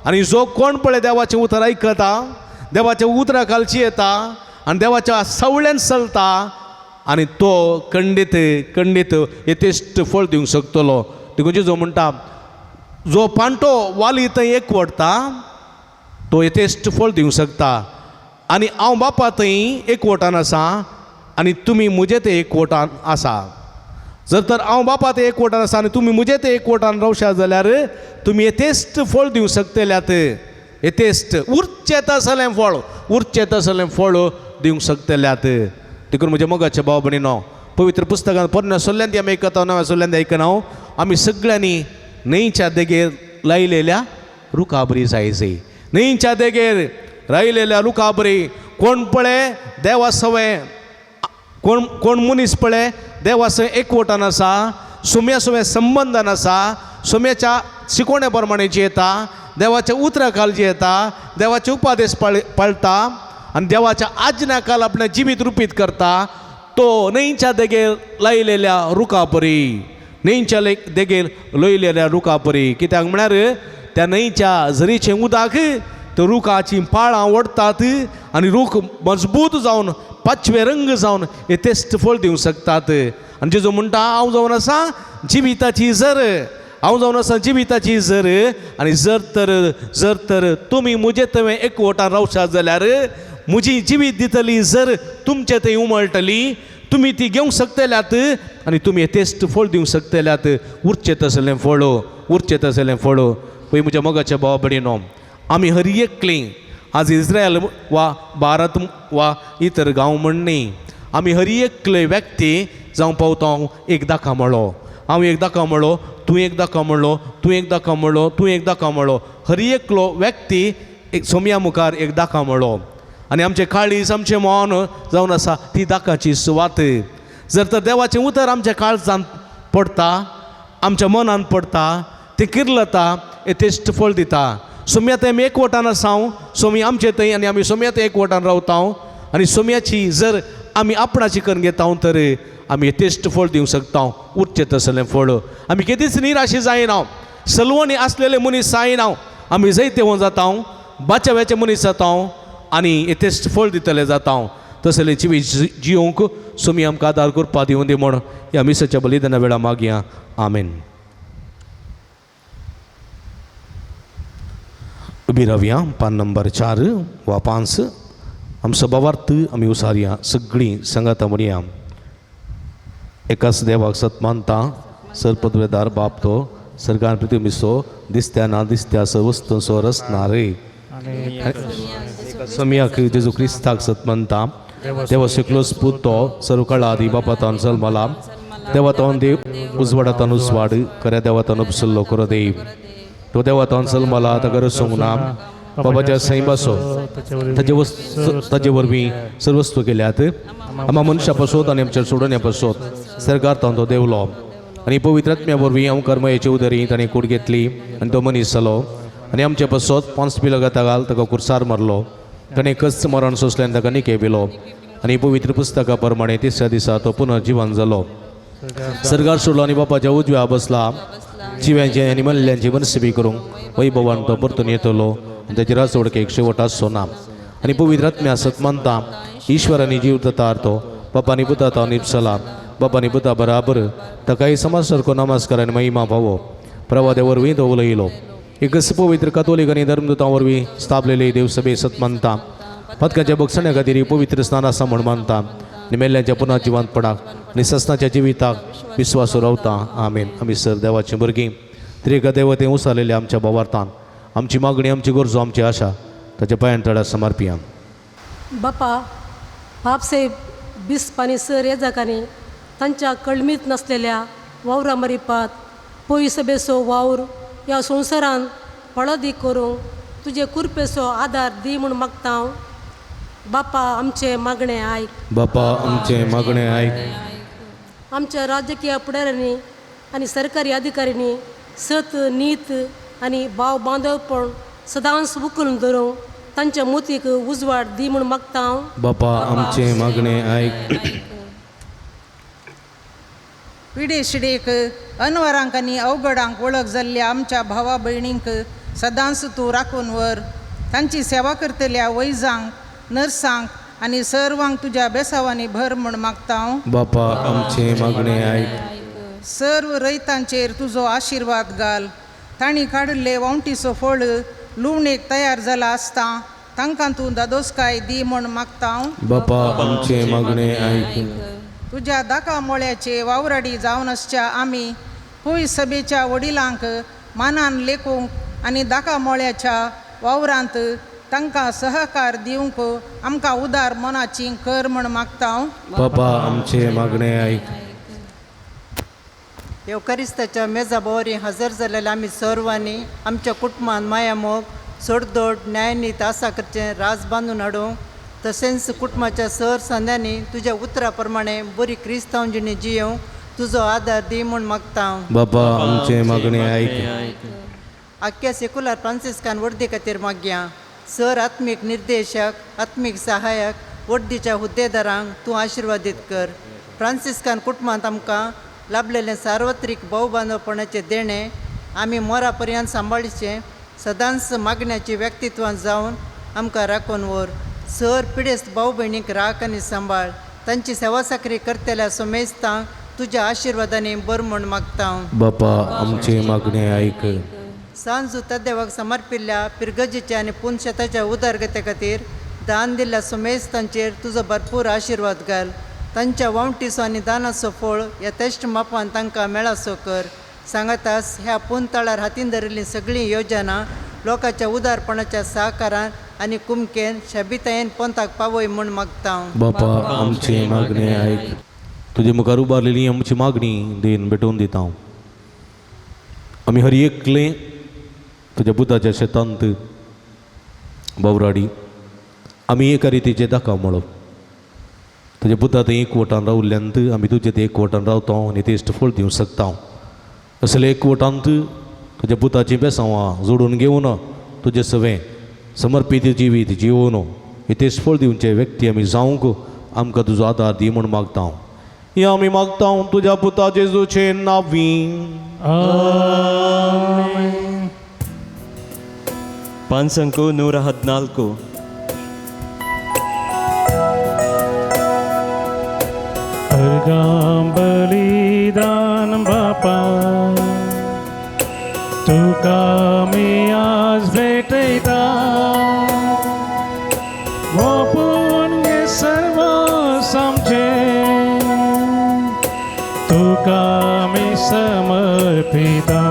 आनी जो कोण पळय देवाचें उतर आयकता, देवाच्या उतरा खालची येता आनी देवाच्या सावळ्यान चलता, आनी तो खंडीत येतेश्ट फळ दिवंक शकतलो. देखून जेजो म्हणटा जो पांटो वाली थंय एकवटता तो येतेश्ट फळ दिवंक शकता. आनी हांव बापा थंय एकवटान आसा आनी तुमी म्हजे ते एकवटान आसा. जर तर हांव बापा ते एकवटान आसा आनी तुमी म्हजे ते एकवटान रावशा जाल्यार तुमी येतेस्त फळ दिवंक शकतल्यात. येतेस्त उरचें तसलें फळ दिवंक शकतल्यात. देखून म्हज्या मोगाच्या भाव भयणीनो, पवित्र पुस्तकांत पोरण्या सोल्ल्यांदी आमी आयकता, नव्या सोल्ल्यांदी आयकना, आमी सगळ्यांनी न्हंयच्या देगेर लायलेल्या रुखाबरी जायचे. न्हंयच्या देगेर रायलेल्या रुखाबरी कोण पळय देवा सवय, कोण मनीस पळय देवा सवय एकवटान आसा, सुम्या सवय संबंधान आसा, सुम्याच्या शिकोवण्या प्रमाणे जियेता, देवाच्या उतरा काल जियेता, देवाचे उपादेश पाळटा आनी देवाच्या आज्ञा काल आपल्या जिवीत रुपीत करता, तो न्हंयच्या देगेर लायलेल्या रुखाबरी, न्हंयच्या देगेर लयलेल्या रुखाबरी. कित्याक म्हळ्यार त्या न्हंयच्या झरीचें उदक त्या रुखाची पाळां ओडटात आनी रूख मजबूत जावन पाचवे रंग जावन येतेस्त फळ दिवंक शकतात. आनी जेजू म्हणटा हांव जावन आसा जिविताची झर, हांव जावन आसा जिविताची झर. आनी जर तर तुमी म्हजे थंय एकवटान रावशात जाल्यार म्हजी जिवीत दितली झर तुमचे थंय उमळटली, तुमी ती घेवंक शकतल्यात आनी तुमी येतेस्त फळ दिवंक शकतल्यात. उरचें तसलें फळ. पळय म्हज्या मोगाच्या भावा भयणीनो, आमी हर एकलें आज इस्रायल वा भारत वा इतर गांव म्हणनी, आमी हर एकले व्यक्ती जावं पावता एकदां कामळ्ळो, हांव एकदां कामळ्ळो, तूं एकदां कामळ्ळो, तूं एकदां कामळ्ळो, तूं एकदां कामळ्ळो, हर एकलो व्यक्ती एक सोम्या मुखार एकदां कामळ्ळो. आनी आमचे काळीज आमचें मौन जावन आसा ती दाकाची सुवात. जर तर देवाचें उतर आमच्या काळजांत पडटा, आमच्या मनांत पडटा, तें किर्लता, येतेस्त फळ दिता. सोम्या थंय आमी एकवटान आसा, सोमी आमचे थंय आनी आमी सोम्या थंय एकवटान रावता आनी सोम्याची जर आमी आपणाची करून घेता तर आमी येतेस्त फळ दिवंक शकता. उरचें तसलें फळ. आमी केदीच निराशी जायना, सलवणी आसलेले मनीस जायना, आमी जैते वों जाता, बाच्याव्याचे मनीस जाता आनी येतेस्त फळ दितले जाता. तसलें जिवीत जियोंक सोमी आमकां आदार करपा दिवं दी म्हण ह्या मिसाच्या बलिदाना वेळा मागया. आमेन. उबी रावया. पान नंबर 4 वा 5 आम सभावार्थ आमी उसारया, सगळीं सांगाता म्हणया. एकाच देवाक सत मानता, सरपदवेदार बाप तो, सरकार पृथ्वीचो दिसत्या ना दिसत्या सर्वस्तूंचो रचणारे. समियाक जेजू क्रिस्ताक सत मानता, देवा शिकलो स्पूत तो सर्व काळा आदी बापातान जल्माला, देवातान देव उजवाडातान उजवाड, खऱ्या देवातान उपसल्लो कर देव. तो देवातान जल्माला ताका सोंगना बाबाच्या सैम बसो ताजे वरवीं सर्वस्व केल्यात. आम्हा मनशा पासोत आनी आमच्या सोडण्या पासोत सरकार तो देवलो आनी पवित्र आत्म्या वरवीं हांव कर्मयाची उदरी ताणें कूड घेतली आनी तो मनीस जालो आनी आमच्या पासोत पोंस पिलगाता घाल ताका कुर्सार मारलो. ताणें कस मरण सोंसल्यान ताका निके भिलो आनी पवित्र पुस्तका प्रमाणे तिसऱ्या दिसा तो पुनर्जीवन जालो. सरकार सोडलो आनी बापाच्या उजव्या बसला. जिव्यांचे आनी मल्ल्यांची मनसिबी करूंक वैभवान तो परतून येतलो आनी ताची राजवडके एक शेवट आसचो ना. आनी पवित्र आत्म्या सत मानता, ईश्वरानी जीव दतार तो बापानी बुता तो निपसला, बापानी बुता बराबर ताकाय समाज सारको नमस्कार आनी महिमा फावो. प्रवाद्या वरवीं तो उलयलो. एकच पवित्र कातोलीक आनी धर्मदुतां वरवीं स्थापलेली देवसभे सत मानता. पदकाच्या बक्षण्या खातीर पवित्र स्नान आसा म्हूण मानता आनी मेल्ल्यांच्या पुनर्जिवंतपणाक आनी ससनाच्या जिविताक विस्वासू रावता. आमेन. आमी सर देवाचीं भुरगीं त्रिएका देवतेन उसारलेल्या आमच्या भावार्थान आमची मागणी, आमची गरजो, आमची आशा ताच्या पांयां तळ्यार समर्पिया. बापा, बापसाहेब बिस्पानी सर येजाकांनी तांच्या कळमीत नसलेल्या वावरा मरिपात पयस बेसो वावर ह्या संवसारान पळदी करूंक तुजे कुरपेचो आदार दी म्हूण मागता हांव. बापा, आमचे मागणें आयक. बापा, आमचे मागणें आयक. आमच्या राजकीय फुडाऱ्यांनी आनी सरकारी अधिकाऱ्यांनी सत नीत आनी भाव बांदवपण सदांच उखलून धरूंक तांच्या मोतीक उजवाड दी म्हूण मागता हांव. बापा, आमचे मागणें आयक. पिढी शिडीक अनवरांक आनी अवघडांक वळख जाल्ल्या आमच्या भावा भयणींक सदांच तूं राखून व्हर. तांची सेवा करतल्या वैजांक, नर्सांक आनी सर्वांक तुज्या बेसावांनी भर म्हूण मागता हांव. बापा, आमचे मागणें आयक. सर्व रैतांचेर तुजो आशिर्वाद घाल. तांणी काडिल्ले वावटीचो फळ लुवणेक तयार जाला आसता तांकां तूं दादोसकाय दी म्हूण मागता हांव. बापा आमचे मागणे ऐक. तुज्या दाका मोळ्याचे वावराडी जावन आसच्या आमी पुय सभेच्या वडिलांक मानान लेखूंक आनी दाका मोळ्याच्या वावरांत तांकां सहकार दिवंक आमकां उदार मनाची कर म्हूण मागता हांव. बापा आमचे मागणे ऐक. येवकारिस्ताच्या मेजा बोवारी हजर जालेल्या आमी सर्वांनी आमच्या कुटुंबान माया मोग सोडदोड न्यायनीत आसा करचें राज बांदून हाडूंक तशेंच कुटुंबाच्या सर संद्यांनी तुज्या उतरा प्रमाणे बरी क्रिस्तांव जिणी जियोंक तुजो आदार दी म्हूण मागता हांव. बापा आमचे मागणे ऐक. आख्या सेक्युलर फ्रांसिस्कान वर्दी खातीर मागया. सर आत्मीक निर्देशक आत्मीक सहाय्यक वर्दीच्या हुद्देदारांक तूं आशिर्वादीत कर. फ्रांसिस्कान कुटुंबांत आमकां लाभलेलें सार्वत्रीक भाव बांदवपणाचें देणें आमी मोरा पर्यंत सांबाळचें सदांच मागण्याची व्यक्तित्वान जावन आमकां राखून व्हर. सर पिडेस्त भाव भयणीक राख आनी सांबाळ. तांची सेवा साकरी करतल्या सोमेस्तांक तुज्या आशिर्वादांनी बर म्हूण मागता हांव. बापा आमचे मागणे ऐक. सांजू तदेवाक समर्पिल्ल्या पिरगजीच्या आनी पुनशताच्या उदारगते खातीर दान दिल्ल्या सोमेस्तांचेर तुजो भरपूर आशिर्वाद घाल. तांच्या वावटीचो आनी दानाचो फळ ह्या तेश्ट मापान तांकां मेळासो कर. सांगातास ह्या पुंतळार हातीन धरिल्लीं सगळीं योजना लोकांच्या उदारपणाच्या सहकारान आनी कुमकेन शाबितायेन पंथाक पावय म्हूण मागता हांव. बापा आमचे मागणे ऐक. तुजे मुखार उबारलेली आमची मागणी देन भेटोवन दिता हांव. आमी हर एकले तुज्या पुताच्या शेतांत बावराडी आमी एका रितीचे दाखा मळप. तुज्या पुता थंय एकवटान रावल्ल्यांत आमी तुजे ते एकवटान रावता आनी तेश्ट फळ दिवंक शकता हांव. असले एकवटांत तुज्या पुताची बेसांवां जोडून घेवन तुजें सवें समर्पीत जिवीत जिवोवन तेश्ट फळ दिवचे व्यक्ती आमी जावंक आमकां तुजो आदार दी म्हूण मागता हांव. हे आमी मागता हांव तुज्या पुता जेजूचे नांवी. आमेन. पांचंको 114. अर्गां बलिदान बापा तुका मी आज भेटयता. ओपून घे सर्व सामचे तुका मी समर्पिता.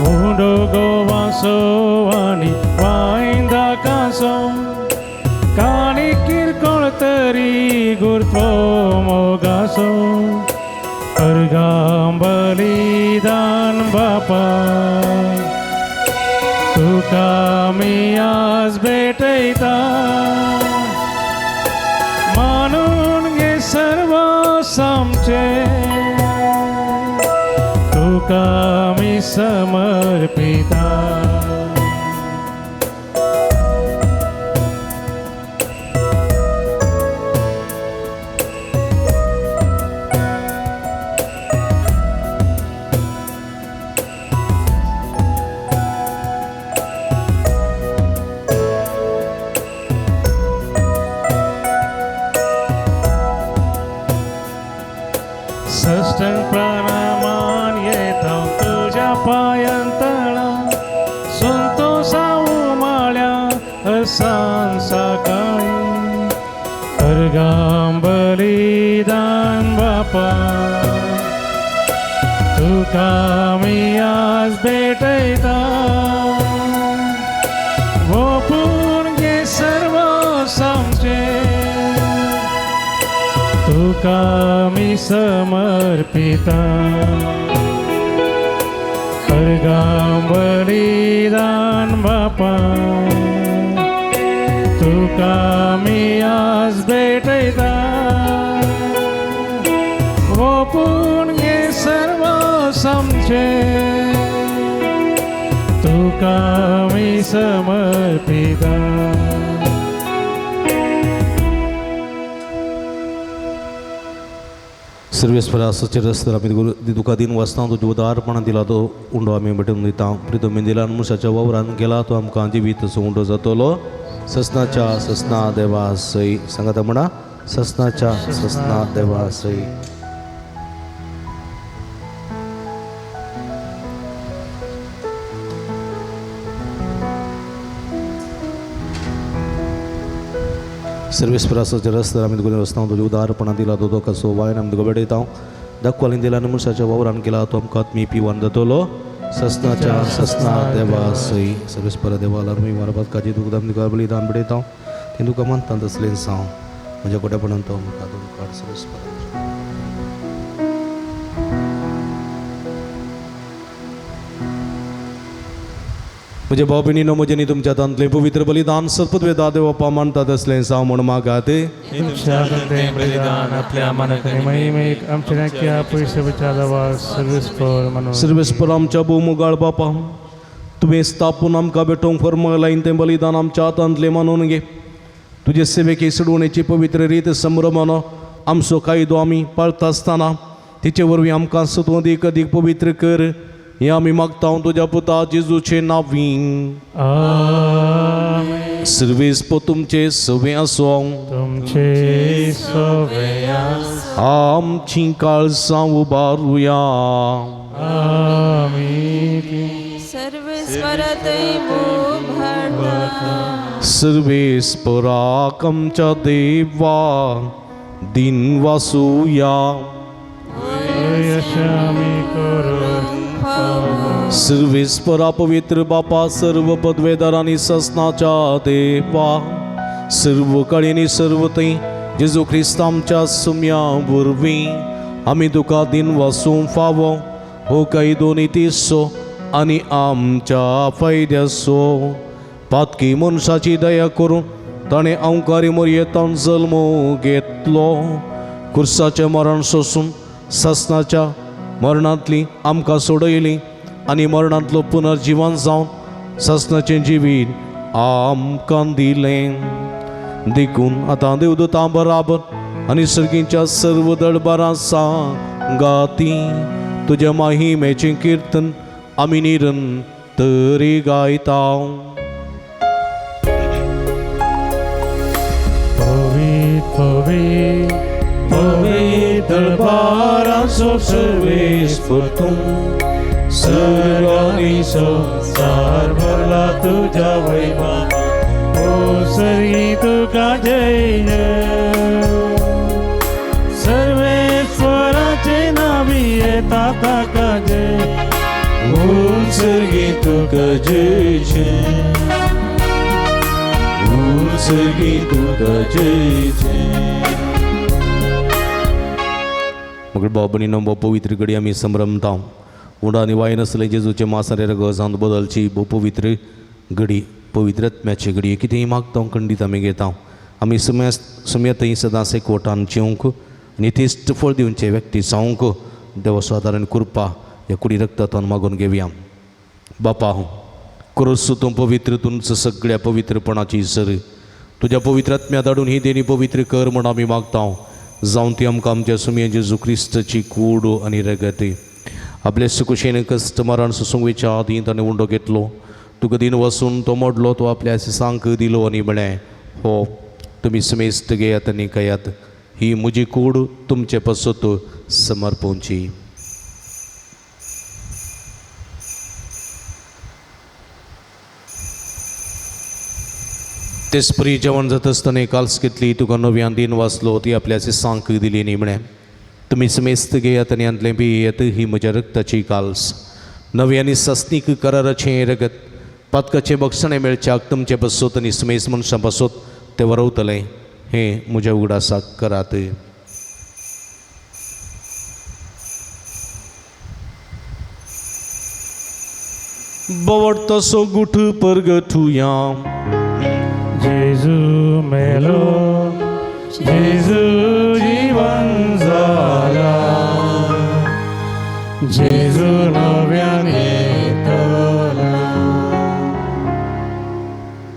उंडो गोवासो आनी वायंदा कासो काणी किरकोळ तरी गुरतो मोगासो. अर्गां बलिदान बापा तुका मी आज भेटयता. मानून घे सर्व सामचे तुका मी समर्पिता. सष्टंग प्रणामान येता तुझ्या पायंतळा. संतोषा उमाळ्या असां सकाळी. अर्गां बलिदान बापा तुका मी आज भेटयता. ओपून घे सर्व सामचे तुका मी समर्पिता. अर्गां बलिदान बापा तुका मी आज भेटयता. ओपून घे सर्व सामचे तुका मी समर्पिता. सर्वेस्परा सचेर आमी तुका दिन वसता तुजे उदारपणां दिला तो उंडो आमी भेटून दिता. प्रितोमीन दिला मनशाच्या वावरान गेला तो आमकां जिवीत असो उंडो जातलो. ससनाच्या ससना देवा सई. सांगाता म्हणा ससनाच्या ससना देवा सई. सर्वेस्परासाच्या रस्त्यार आमी तुका वसता तुजें उदारपणां दिला तो कसो वायन आमी तुका बेडयता दाखवालीन दिला नमुसाच्या वावरान केला तो आमकां आत्मी पिवान जातलो ससनाच्या ससना देवा सई सर्वेस्परा देवाला आमी मारपात काजी तुका आमी तुका बलिदान बेडयता तें तुका मानता तसलें सांग म्हज्या कोट्यापणान तो म्हाका दोन काड सर्वेस्परा म्हजे भाव भयणीनो म्हजे न्ही तुमच्या हातांतलें पवित्र बलिदान सत्पद्वेदा देव बापा मानतात असलें सांग म्हण मागात तुमच्या हातांतलें बलिदान आपल्या मनाक आनी महिमेक आमच्या नाक्या पयशे बचाला वा सर्वेस्पर म्हणून सर्वेस्पर आमच्या भोवमुगाळ बापा तुवें स्थापून आमकां भेटोवंक फर्मलायन तें बलिदान आमच्या हातांतलें मानून घे तुजे सेवेके सोडवणेची पवित्र रीत संभ्रमान आमचो कायदो आमी पाळटा आसतना तिचे वरवीं आमकां सतू अदीक अदीक पवित्र कर हे आमी मागता तुज्या पुता जेजूचे नांवीं आमेन. सर्वेस्प तुमचे सवे आसो तुमचे सवे आसो. आमची काळजां उबारुया आमीन. सर्वेस्वर दैव भारता सर्वेस्पराक आमच्या देवा दिन वासुया यश आमी करू सर्वेस्परा पवित्र बापा सर्व पदवेदारांनी ससनाच्या देवा सर्व कळेनी सर्व थंय जेजू ख्रिस्त आमच्या सुम्या वरवीं आमी तुका दिन वासूंक फावो हो कायदो नितीसो आनी आमच्या फायद्याचो पातकी मनशाची दया करून ताणें अवकारी मर्येतान जल्म घेतलो कुर्साचें मरण सोसून ससनाच्या मरणांतली आमकां सोडयली आनी मरणांतलो पुनर्जीवन जावन ससनाचें जिवीत आमकां दिलें देखून आतां देवदूतां बराबर आनी सर्गीच्या सर्व दळबारां सांगाती तुज्या महिमेचें कीर्तन आमी निरंतरी गायता दरबाराचो सर्वेस्पर तूं सर्वांनी संसार भरला तुज्या वैभवा ओ सर्गी तुका जय सर्वेस्पराचे नावी येता ताका जय ओ सर्गी तुका जय ओ सर्गी तुका जय मग बाबनी नो पवित्र घडी आमी संभ्रमता उडा आनी वायन आसलें जेजूचे मासारे रग जावन बदलची पवित्र घडी पवित्रत्म्याची घडी कितेंय मागता खंडीत आमी घेता आमी सुम्या थंय सदांच एकवटान जेवंक आनी तिश्ट फळ दिवचे व्यक्ती जावंक देव सादारण कृपा ह्या कुडी रक्तांतून मागून घेवया बापा करोस तूं पवित्र तुमचो सगळ्या पवित्रपणाची सर तुज्या पवित्रात्म्या धाडून ही देणी पवित्र कर म्हण आमी मागता जावन ती आमकां आमच्या सुमये जेजू क्रिस्ताची कूड आनी रगत आपले सुकुशेन कश्ट मरण सोसूंक वेच्या आदीं ताणें उंडो घेतलो तुका दिन वसून तो मोडलो तो आपल्या सांक दिलो आनी म्हळें हो तुमी सुमेस्त घेयात आनी कयात ही म्हजी कूड तुमचे पसत समर्पोवची तेच परी जेवण जाता आसतना काल्स घेतली तुका नव्यान दिन वाचलो ती आपल्या सांक दिली न्ही म्हणे तुमी समेस्त घेयात आनी आदलें पियेत ही म्हज्या रक्ताची काल्स नव्यानी सस्नीक कराराचें रगत पातकाचें बक्षणें मेळच्याक तुमचे बसोत आनी समेस्त मनशां बसोत तें वरवतलें हें म्हज्या उगडासाक करात बवड तसो गुठ परगठुया जेजू मेलो जेजू जीवन जाला जेजू नव्यान येतला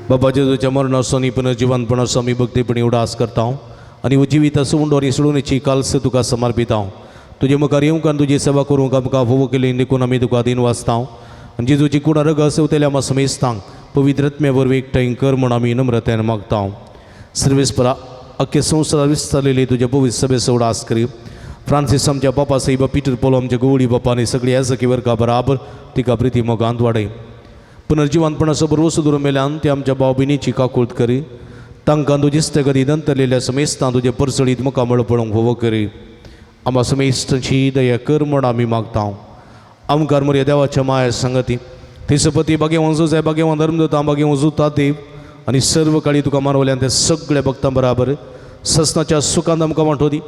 बाबा जेजूच्या मरणाचो नी पुनर्जीवनपणाचो आमी भक्तीपणी उडास करता आनी जिविताचो उंडो आनी सोडवणेची काल्स तुका समर्पिता तुजे मुखार येवंक आनी तुजी सेवा करूंक आमकां फोव केली देखून आमी तुका दिन वाचता आनी जेजूची कुणा रग सेवतले आमी समेस्तांक पवित्रत्म्या वरवीं एकठांय कर म्हण आमी नम्रतेन मागता सर्वेस्परा अख्खे संवसार विस्तारलेली तुज्या पवित्र सभेचो उडास करी फ्रांसीस आमच्या बापा साईबा पीटर पोलो आमच्या गोवळी बापा आनी सगळी याजकी वर्गा बराबर तिका प्रिती मोगांत वाडय पुनर्जीवनपणाचो बरोवसो दवरून मेल्यान ते आमच्या भाव भयणीची काकूळट करी तांकां तुजी स्थगती नंतरलेल्या समेस्तां तुजे परसळीत मुखार पळोवंक फोव करी आम्हा समेस्तांची दया कर म्हूण आमी मागता आमकां मरे देवाच्या माया संगती तिसपती बागे वंजू जाय बागे धर्मदता बागे वंजूता देव आनी सर्व काळी तुका मारवल्यान ते सगळे भक्तां बराबर ससनाच्या सुखांत आमकां वांटो दी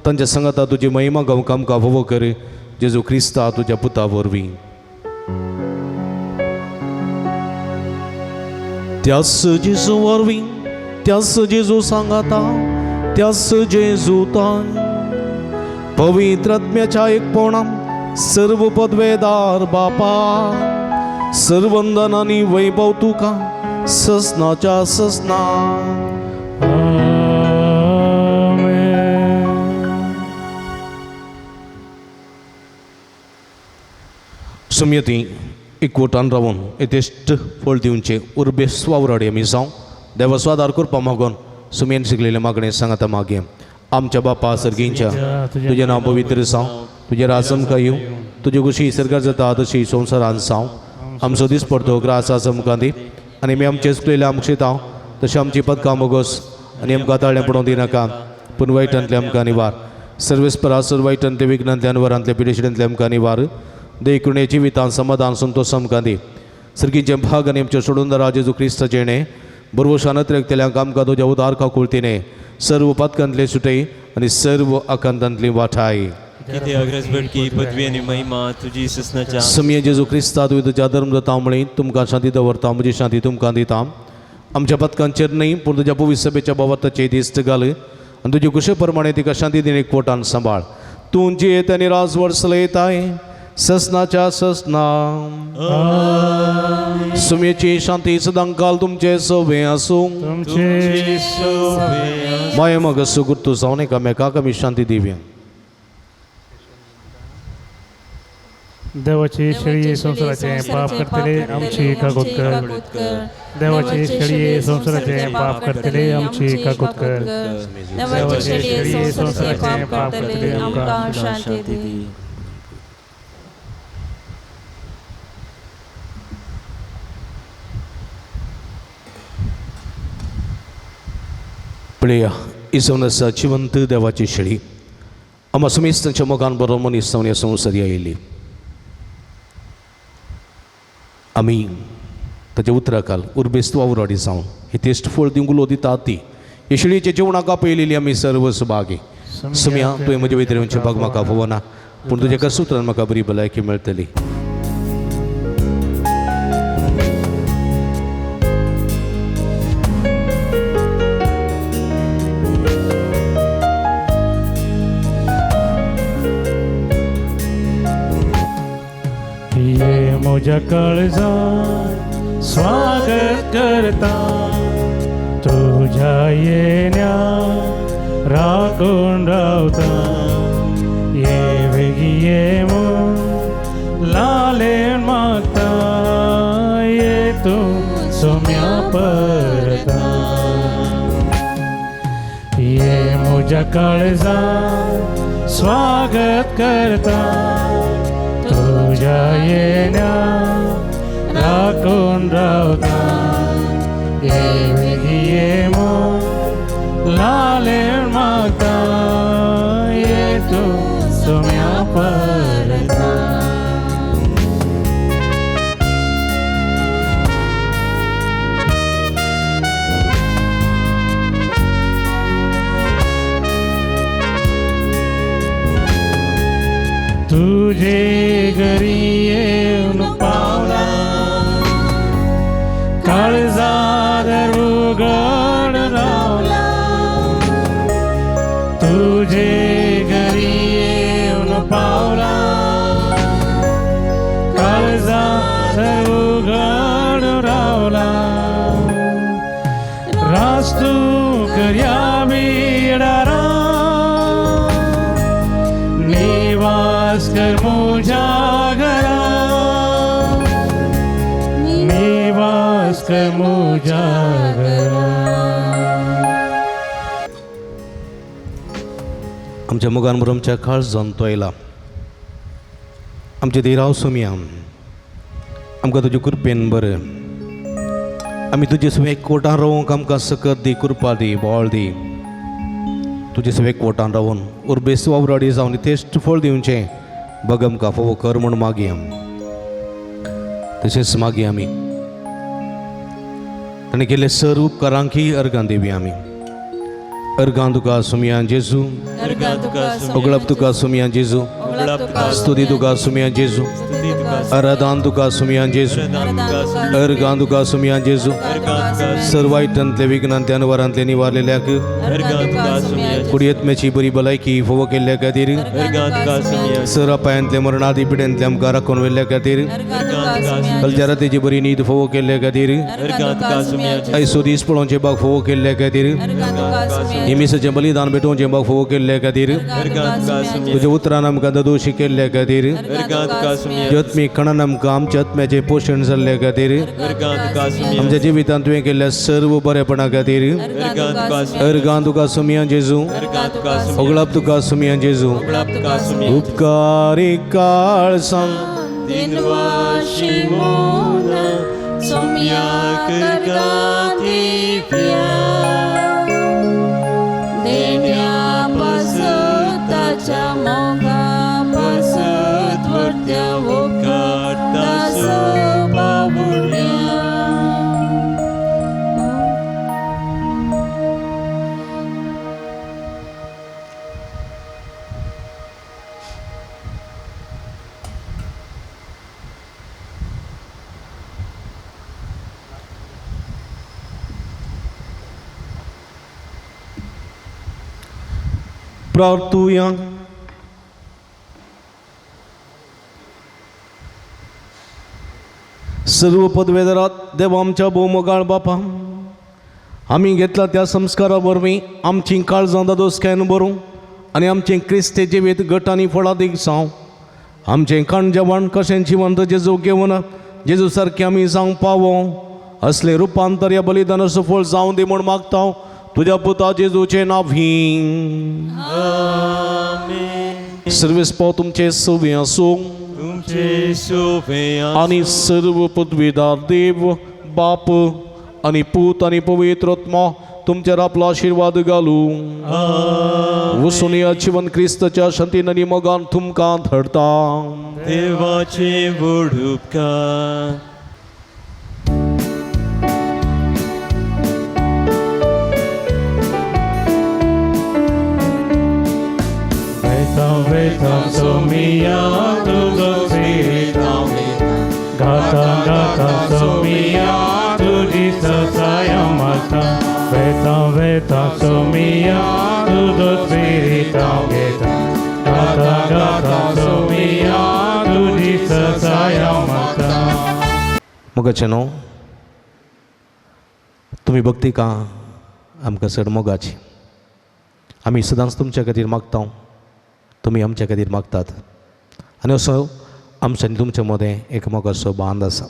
तांच्या संगता तुजी महिमा गावंक आमकां फोव कर जेजू क्रिस्ता तुज्या पुता वरवीं त्याच जेजू वरवीं त्याच जेजू सांगाता त्याच जेजू तान पवित्र आत्म्याच्या एकपणान सर्व पदवेदार बापा सर्वंदन आनी वैभव तुका ससनाच्या ससना सुमयती एकवटान रावन येतेश्ट फळ दिवचे उर्बे स्वावराडे आमी जावं देवा स्वादार करपा मागोन सुमयेन शिकलेले मागणे सांगाता मागे आमच्या बापा सर्गींच्या तुझे नांव पवित्र जावं तुझे राज आमकां येवं तुजी कुशी सरकार जाता तशी संवसारान जावं आमचो दीस पडतो ग्रास आसा आमकां दी आनी आमी आमचे चुकलेले आमचे ताव तशें आमची पदकां मोगोस आनी आमकां ताळें पडोवं दिनाका पूण वायटांतले आमकां निवार सर्वेस्परासर वायटांतले विघ्नांतल्यान वरांतले पिडेशिडेंतले आमकां निवार देखुणे जिवितान समाधान संतोष आमकां दी सर्गीचे भाग आनी आमचे सोडून जेजू क्रिस्त जेणे बरवशानत रेखतल्यांक आमकां तुज्या उदार काकुळतीने सर्व पदकांतले सुटय आनी सर्व आकांतांतली वाठाय किती अग्रजबडकी पदवी आनी महिमा तुजी ससनाच्या समये जेजू क्रिस्ता तुवें तुज्या धर्मदता म्हळी तुमकां शांती दवरता म्हजी शांती तुमकां दिता आमच्या पदकांचेर न्ही पूण तुज्या पवित्र सभेच्या बोवाताचेर दिश्ट घाल आनी तुजे कुशे प्रमाणे तिका शांती दिने एकवटान सांबाळ तूं जियेत आनी राजवट चलयताय ससनाच्या ससना सुमयेची शांती सदां काल तुमचे सोबे आसूं माये मग सुगुर्तू जावन एकामेकाक आमी शांती दिव्या देवाची शेळये संसाराचे पाप करतले आमची काकूत कर देवाची शेळये संसाराचे पाप करतले आमची काकूत कर देवाची शेळये संसाराचे पाप करतले आमकां शांती दी पळया इसवन आसा जिवंत देवाची शेळी आम्हा समेस्तांच्या मोगान बरो मनीस जावन ह्या संवसारी आयली आमी ताच्या उतराकाल उर्बेस्त वावराडी जावन हे तेस्ट फळ दिवंक उलो दिता ती हे शेळयेच्या जेवणाक आपयलेली आमी सर्व सुभागी सुमया तुवें म्हजे वैतरेंचे भाग म्हाका फोवना पूण तुज्या करसुत्रान म्हाका बरी भलायकी मेळटली तुझ्या काळजात स्वागत करता तुझ्या येण्या राखून रावता ये वेगी ये लालेन मागता ये तू सोम्या परता ये मुझ्या काळजात स्वागत करता तुझ्या येण्या राखून रावता ये वेगी ये लालेन मागता ये तू सोम्या परता तुझे घरी येऊन पावला काळजात उघड रावला तुझे घरी येऊन पावला काळजात उघड रावला रास्तू कर्या बिडारा निवास कर मुझ्या घरा निवास कर मुझ्या घरा आमच्या मोगान बरो आमच्या काळ जावन तो आयला आमचे देराव सुमया आमकां तुजे कृपेन बरें आमी तुजे सवेक कोटान रावूंक आमकां सकत दी, कृपा दी, बोळ दी. तुजे सवेक कोटान रावून उर्बेस वावराडी जावन तेस्ट फळ दिवचें बग आमकां फोव कर म्हूण मागया. तशेंच मागया आमी ताणें केले सर उपकारांकी अर्गां दिवया आमी. अर्गां तुका सुमया जेजू, ओगळप तुका सुमया जेजू, स्तुती तुका सुमया जेजू, आराधन तुका सुमया जेजू, अर्गां तुका सुमया जेजू. सर्व वायटांतले विघ्नांतले अनवरांतले निवारलेल्याक कुडयेत्म्याची बरी भलायकी फोव केल्ल्या खातीर, सर अपायांतले मरणादी पिड्यांतले आमकां राखून व्हेल्ल्या खातीर, कलच्या रातीची बरी न्हीद फोव केल्ल्या खातीर, आयसो दीस पळोवचे बाग फोव केल्ल्या खातीर, हिमीसाचें बलिदान भेटोवचें बाग फोव केल्ल्या खातीर, तुज्या उतरान आमकां दोशी केल्ल्या खातीर, जत्मी खणान आमकां आमच्या आत्म्याचें पोशण जाल्ल्या खातीर, आमच्या जिवितांत तुवें केल्ल्या सर्व बरेपणा खातीर, अर्गां तुका सुमया जेजू, ओगळप तुका सुमया जेजू. उपकारी काळ सांग प्रार्थूया. सर्व पदवेदारात देवा आमच्या भोवमोगाळ बापा, आमी घेतला त्या संस्कारा वरवीं आमची काळजां दादोसक्यान भरूं आनी आमचें क्रिस्ते जिवीत घटांनी फळादीक जावं. आमचें खाण जेवण कशें जिवंत जेजू घेवन जेजू सारकें आमी जावंक पावो असलें रुपांतर ह्या बलिदानाचो फळ जावं दी म्हूण मागता तुज्या पुता जेजूचे नांवीं. सर्वेस्पो तुमचे सोबी आसूं आनी सर्व पदवीदार देव बाप आनी पूत आनी पवित्र आत्मा तुमचेर आपलो आशिर्वाद घालूं. वचून ह्या जिवन क्रिस्ताच्या शांतीन आनी मोगान तुमकां धरता. देवाचे व्हड उपकार. Veta somia tudo spirita, gata somia tudo sayamata. Veta somia tudo spirita, gata somia tudo sayamata. मोगाचेनो तुम्ही भक्ती का आमकां चड मोगाची. आमी सदांच तुमच्या खातीर मागता, तुमी आमच्या खातीर मागतात आनी असो आमच्या आनी तुमच्या मदें एक मोगाचो बांद आसा.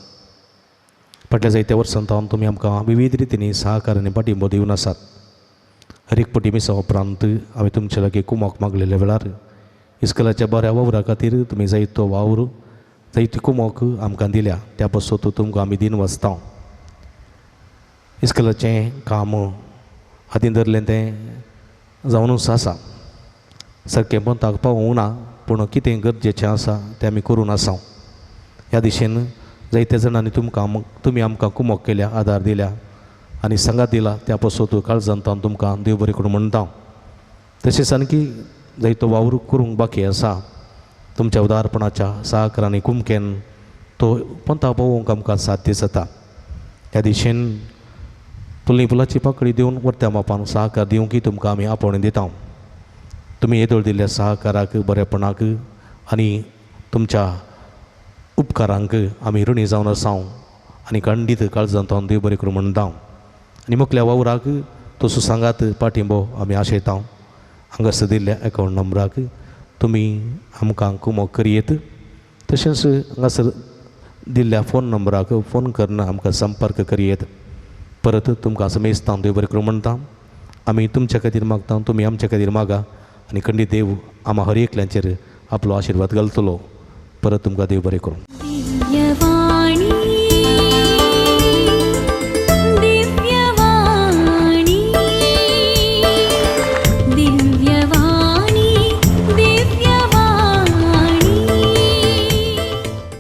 फाटल्या जायत्या वर्सांतावन तुमी आमकां विविध रितींनी सहकार आनी पाठिंबो दिवन आसात. हर एक पटी मिसा उपरांत हांवें तुमचे लागीं कुमक मागलेल्या वेळार इस्कलाच्या बऱ्या वावरा खातीर तुमी जायतो वावर जायती कुमक आमकां दिल्या, त्या पासत तुमकां आमी दिन वाचता. इस्कलाचें काम हातीन धरलें तें जावनूच आसा. सारकें पंथाक पावूंक ना, पूण कितें गरजेचें आसा तें आमी करून आसा. ह्या दिशेन जायत्या जाणांनी तुमी आमकां कुमक केल्या, आदार दिल्या आनी सांगात दिला, त्या पासत काळजांतान तुमकां देव बरें करून म्हणटा. तशेंच आणकी जायतो वावर करूंक बाकी आसा. तुमच्या उदारपणाच्या सहकारांनी कुमकेन तो पंथाक पावोवंक आमकां साध्य जाता. ह्या दिशेन फुलनी फुलाची पाकळी दिवन वर्त्या मापान सहकार दिवंकी तुमकां आमी आपोवणें दिता. तुमी येदोळ दिल्ल्या सहकाराक, बरेपणाक आनी तुमच्या उपकारांक आमी ऋणी जावन आसा आनी खंडीत काळजांतान देव बरें करूं म्हणटा. आनी मुखल्या वावराक तो सुसांगात पाठिंबो आमी आशयता. हांगासर दिल्ल्या अकावंट नंबराक तुमी आमकां कुमक करियेत. तशेंच हांगासर दिल्ल्या फोन नंबराक फोन करून आमकां संपर्क करियेत. परत तुमकां समेस्तां देव बरें करूं म्हणटा. आमी तुमच्या खातीर मागता, तुमी आमच्या खातीर मागा आनी खंडीत देव आम्हा हर एकल्यांचेर आपलो आशिर्वाद घालतलो. परत तुमकां देव बरें करूं.